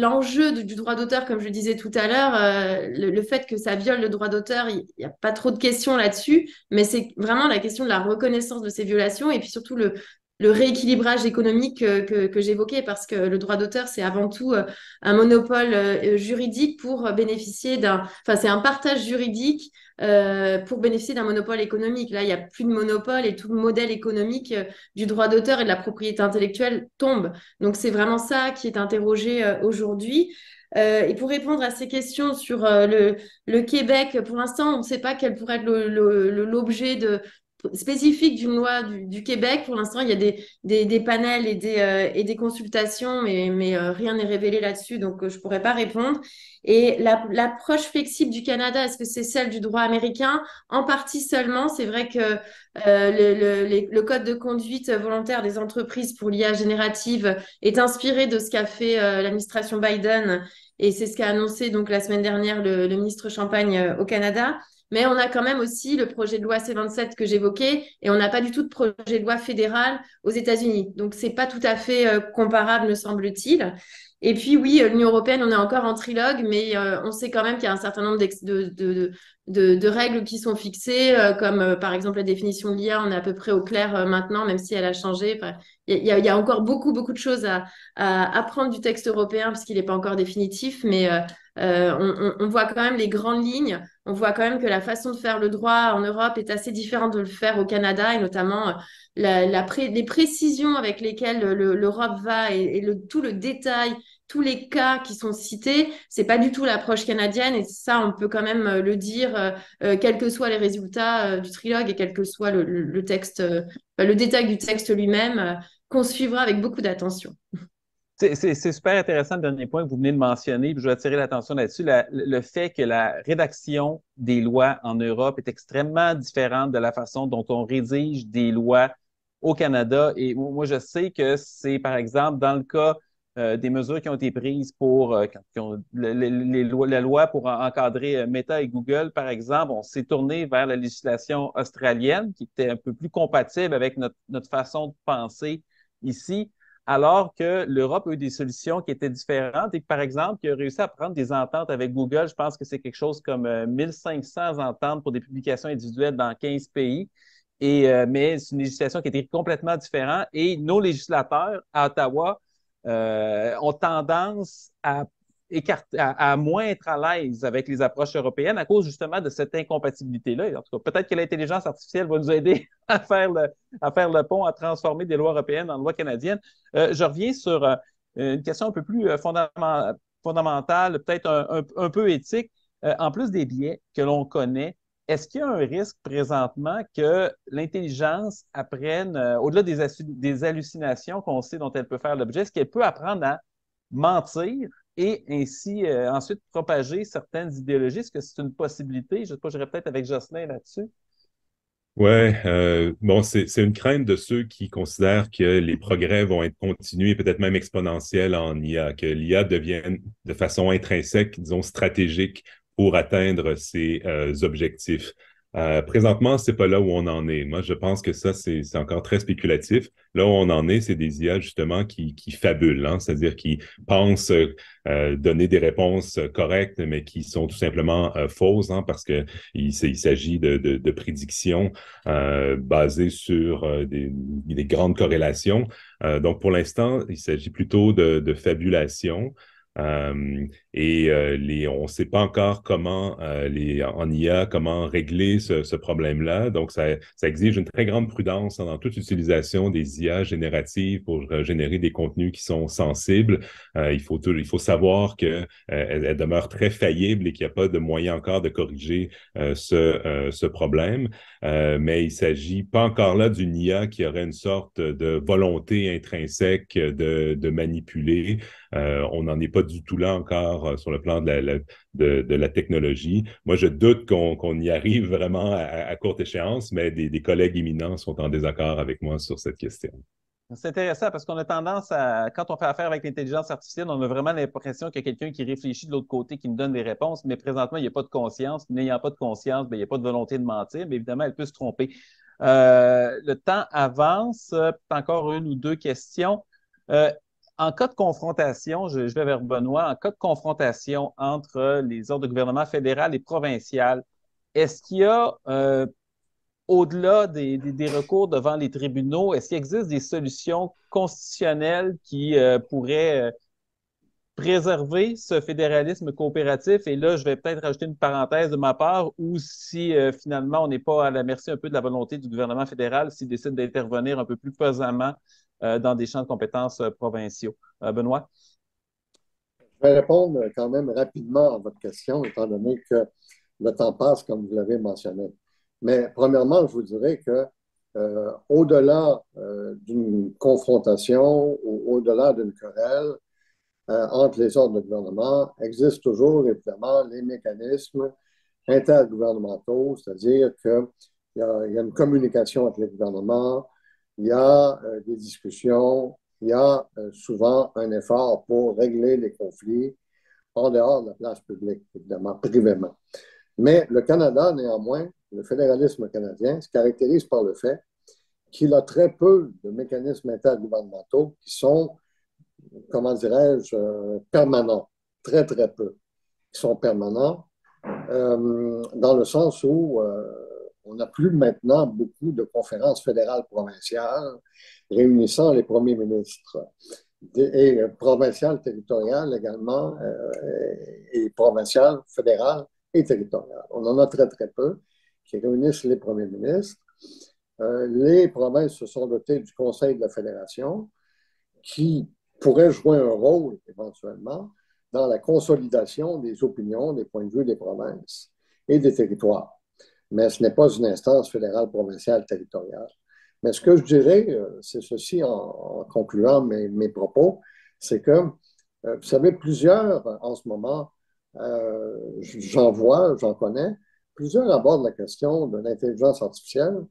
l'enjeu du droit d'auteur, comme je le disais tout à l'heure, le fait que ça viole le droit d'auteur, il n'y a pas trop de questions là-dessus, mais c'est vraiment la question de la reconnaissance de ces violations et puis surtout le rééquilibrage économique que j'évoquais, parce que le droit d'auteur, c'est avant tout un monopole juridique pour bénéficier enfin, c'est un partage juridique pour bénéficier d'un monopole économique. Là, il n'y a plus de monopole et tout le modèle économique du droit d'auteur et de la propriété intellectuelle tombe. Donc, c'est vraiment ça qui est interrogé aujourd'hui. Et pour répondre à ces questions sur le Québec, pour l'instant, on ne sait pas quel pourrait être l'objet spécifique d'une loi du Québec. Pour l'instant, il y a des panels et des consultations, mais rien n'est révélé là-dessus, donc je ne pourrais pas répondre. Et l'approche flexible du Canada, est-ce que c'est celle du droit américain? En partie seulement. C'est vrai que le code de conduite volontaire des entreprises pour l'IA générative est inspiré de ce qu'a fait l'administration Biden, et c'est ce qu'a annoncé donc la semaine dernière le ministre Champagne au Canada. Mais on a quand même aussi le projet de loi C-27 que j'évoquais, et on n'a pas du tout de projet de loi fédéral aux États-Unis. Donc, c'est pas tout à fait comparable, me semble-t-il. Et puis, oui, l'Union européenne, on est encore en trilogue, mais on sait quand même qu'il y a un certain nombre de règles qui sont fixées, comme par exemple la définition de l'IA, on est à peu près au clair maintenant, même si elle a changé. Enfin, il y a encore beaucoup, beaucoup de choses à apprendre du texte européen, puisqu'il n'est pas encore définitif, mais on voit quand même les grandes lignes. On voit quand même que la façon de faire le droit en Europe est assez différente de le faire au Canada, et notamment les précisions avec lesquelles l'Europe va et tout le détail, tous les cas qui sont cités, c'est pas du tout l'approche canadienne, et ça, on peut quand même le dire, quels que soient les résultats du trilogue et quel que soit le texte, le détail du texte lui-même, qu'on suivra avec beaucoup d'attention. C'est super intéressant le dernier point que vous venez de mentionner, puis je vais attirer l'attention là-dessus, le fait que la rédaction des lois en Europe est extrêmement différente de la façon dont on rédige des lois au Canada. Et moi, je sais que c'est, par exemple, dans le cas des mesures qui ont été prises pour la loi pour encadrer Meta et Google, par exemple, on s'est tourné vers la législation australienne qui était un peu plus compatible avec notre façon de penser ici, alors que l'Europe a eu des solutions qui étaient différentes et que, par exemple, qui a réussi à prendre des ententes avec Google. Je pense que c'est quelque chose comme 1500 ententes pour des publications individuelles dans 15 pays. Mais c'est une législation qui était complètement différente. Et nos législateurs à Ottawa ont tendance à moins être à l'aise avec les approches européennes à cause justement de cette incompatibilité-là. En tout cas, peut-être que l'intelligence artificielle va nous aider à faire le pont, à transformer des lois européennes en lois canadiennes. Je reviens sur une question un peu plus fondamentale, peut-être un peu éthique. En plus des biais que l'on connaît, est-ce qu'il y a un risque présentement que l'intelligence apprenne, au-delà des hallucinations qu'on sait dont elle peut faire l'objet, est-ce qu'elle peut apprendre à mentir et ainsi ensuite propager certaines idéologies. Est-ce que c'est une possibilité? Je ne sais pas, j'irai peut-être avec Jocelyn là-dessus. Ouais, bon, c'est une crainte de ceux qui considèrent que les progrès vont être continus et peut-être même exponentiels en IA, que l'IA devienne de façon intrinsèque, disons, stratégique pour atteindre ses objectifs. Présentement, c'est pas là où on en est. Moi, je pense que ça, c'est encore très spéculatif. Là où on en est, c'est des IA justement qui fabulent, hein, c'est-à-dire qui pensent donner des réponses correctes, mais qui sont tout simplement fausses, hein, parce que il s'agit de prédictions basées sur des grandes corrélations. Donc, pour l'instant, il s'agit plutôt de fabulation. On ne sait pas encore comment, en IA, comment régler ce problème-là. Donc, ça exige une très grande prudence dans toute utilisation des IA génératives pour générer des contenus qui sont sensibles. Il faut savoir qu'elles elles demeurent très faillibles et qu'il n'y a pas de moyen encore de corriger ce problème. Mais il ne s'agit pas encore là d'une IA qui aurait une sorte de volonté intrinsèque de manipuler. On n'en est pas du tout là encore sur le plan de la technologie. Moi, je doute qu'on y arrive vraiment à courte échéance, mais des collègues éminents sont en désaccord avec moi sur cette question. C'est intéressant parce qu'on a tendance à, quand on fait affaire avec l'intelligence artificielle, on a vraiment l'impression qu'il y a quelqu'un qui réfléchit de l'autre côté, qui nous donne des réponses, mais présentement, il n'y a pas de conscience. N'ayant pas de conscience, bien, il n'y a pas de volonté de mentir, mais évidemment, elle peut se tromper. Le temps avance, encore une ou deux questions. Euh, En cas de confrontation, je vais vers Benoît, en cas de confrontation entre les ordres de gouvernement fédéral et provincial, est-ce qu'il y a au-delà des recours devant les tribunaux, est-ce qu'il existe des solutions constitutionnelles qui pourraient préserver ce fédéralisme coopératif? Et là, je vais peut-être rajouter une parenthèse de ma part, ou si finalement on n'est pas à la merci un peu de la volonté du gouvernement fédéral s'il décide d'intervenir un peu plus pesamment dans des champs de compétences provinciaux. Benoît? Je vais répondre quand même rapidement à votre question, étant donné que le temps passe, comme vous l'avez mentionné. Mais premièrement, je vous dirais que au-delà d'une confrontation ou au-delà d'une querelle entre les ordres de gouvernement, existent toujours évidemment les mécanismes intergouvernementaux, c'est-à-dire qu'il y a une communication entre les gouvernements, il y a des discussions, il y a souvent un effort pour régler les conflits en dehors de la place publique, évidemment, privément. Mais le Canada, néanmoins, le fédéralisme canadien se caractérise par le fait qu'il a très peu de mécanismes intergouvernementaux qui sont, comment dirais-je, permanents. Très, très peu qui sont permanents, dans le sens où on n'a plus maintenant beaucoup de conférences fédérales provinciales réunissant les premiers ministres et provinciales territoriales également, et provinciales, fédérales et territoriales. On en a très, très peu qui réunissent les premiers ministres. Les provinces se sont dotées du Conseil de la Fédération qui pourrait jouer un rôle éventuellement dans la consolidation des opinions, des points de vue des provinces et des territoires. Mais ce n'est pas une instance fédérale, provinciale, territoriale. Mais ce que je dirais, c'est ceci en concluant mes propos, c'est que, vous savez, plusieurs en ce moment, j'en connais, plusieurs abordent la question de l'intelligence artificielle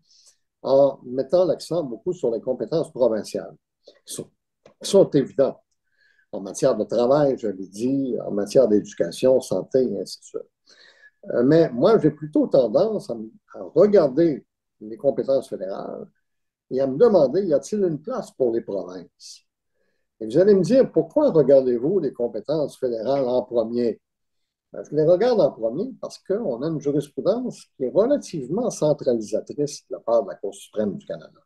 en mettant l'accent beaucoup sur les compétences provinciales, qui sont évidentes en matière de travail, je l'ai dit, en matière d'éducation, santé, et ainsi de suite. Mais moi, j'ai plutôt tendance à regarder les compétences fédérales et à me demander, y a-t-il une place pour les provinces? Et vous allez me dire, pourquoi regardez-vous les compétences fédérales en premier? Je les regarde en premier parce qu'on a une jurisprudence qui est relativement centralisatrice de la part de la Cour suprême du Canada.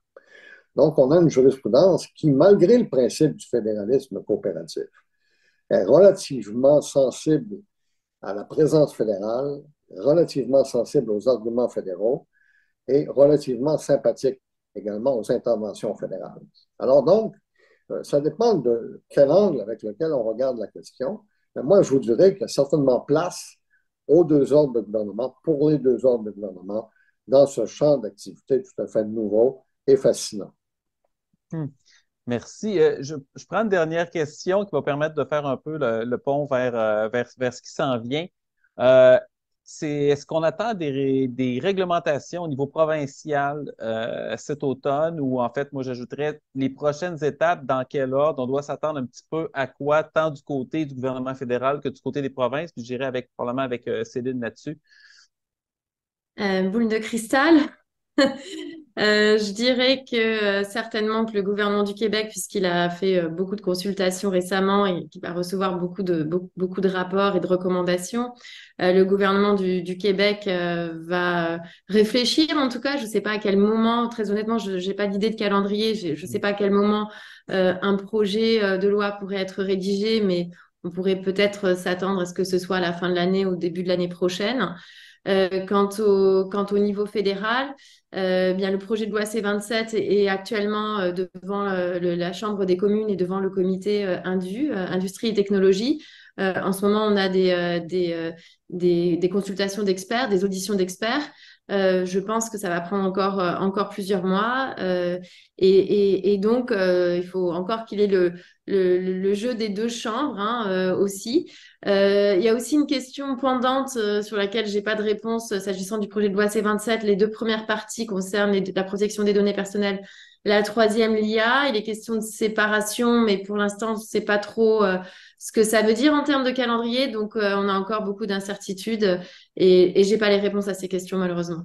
Donc, on a une jurisprudence qui, malgré le principe du fédéralisme coopératif, est relativement sensible à la présence fédérale, relativement sensible aux arguments fédéraux et relativement sympathique également aux interventions fédérales. Alors donc, ça dépend de quel angle avec lequel on regarde la question. Mais moi, je vous dirais qu'il y a certainement place aux deux ordres de gouvernement, pour les deux ordres de gouvernement, dans ce champ d'activité tout à fait nouveau et fascinant. Merci. Je prends une dernière question qui va permettre de faire un peu le pont vers ce qui s'en vient. Euh, est-ce qu'on attend des réglementations au niveau provincial cet automne ou en fait, moi, j'ajouterais les prochaines étapes, dans quel ordre? On doit s'attendre un petit peu à quoi, tant du côté du gouvernement fédéral que du côté des provinces, puis je dirais probablement avec Céline là-dessus. Boule de cristal. Je dirais que certainement que le gouvernement du Québec, puisqu'il a fait beaucoup de consultations récemment et qu'il va recevoir beaucoup de rapports et de recommandations, le gouvernement du Québec va réfléchir. En tout cas, je ne sais pas à quel moment, très honnêtement, je n'ai pas d'idée de calendrier, je ne sais pas à quel moment un projet de loi pourrait être rédigé, mais on pourrait peut-être s'attendre à ce que ce soit à la fin de l'année ou au début de l'année prochaine. Quant au niveau fédéral, bien le projet de loi C27 est actuellement devant la Chambre des communes et devant le comité Industrie et Technologie. En ce moment, on a des consultations d'experts, des auditions d'experts. Je pense que ça va prendre encore plusieurs mois. Et donc, il faut encore qu'il y ait le jeu des deux chambres aussi. Il y a aussi une question pendante sur laquelle j'ai pas de réponse s'agissant du projet de loi C27. Les deux premières parties concernent la protection des données personnelles. La troisième, l'IA. Il est question de séparation, mais pour l'instant, je ne sais pas trop ce que ça veut dire en termes de calendrier. Donc, on a encore beaucoup d'incertitudes et j'ai pas les réponses à ces questions, malheureusement.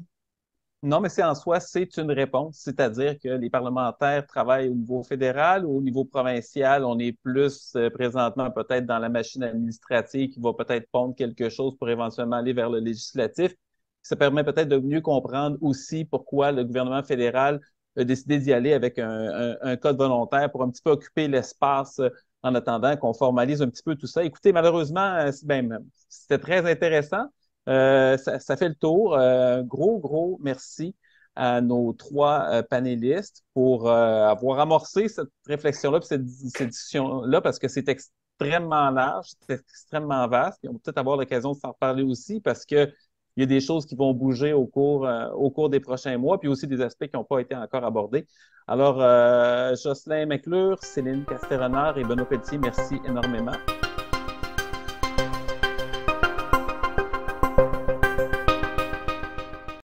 Non, mais en soi, c'est une réponse, c'est-à-dire que les parlementaires travaillent au niveau fédéral ou au niveau provincial. On est plus présentement peut-être dans la machine administrative qui va peut-être pondre quelque chose pour éventuellement aller vers le législatif. Ça permet peut-être de mieux comprendre aussi pourquoi le gouvernement fédéral a décidé d'y aller avec un code volontaire pour un petit peu occuper l'espace en attendant qu'on formalise un petit peu tout ça. Écoutez, malheureusement, c'était très intéressant. Ça fait le tour. Gros merci à nos trois panélistes pour avoir amorcé cette réflexion-là, puis cette discussion-là, parce que c'est extrêmement large, c'est extrêmement vaste. Et on va peut-être avoir l'occasion de s'en reparler aussi parce que il y a des choses qui vont bouger au cours des prochains mois, puis aussi des aspects qui n'ont pas été encore abordés. Alors, Jocelyn McClure, Céline Castelrenard et Benoît Pelletier, merci énormément.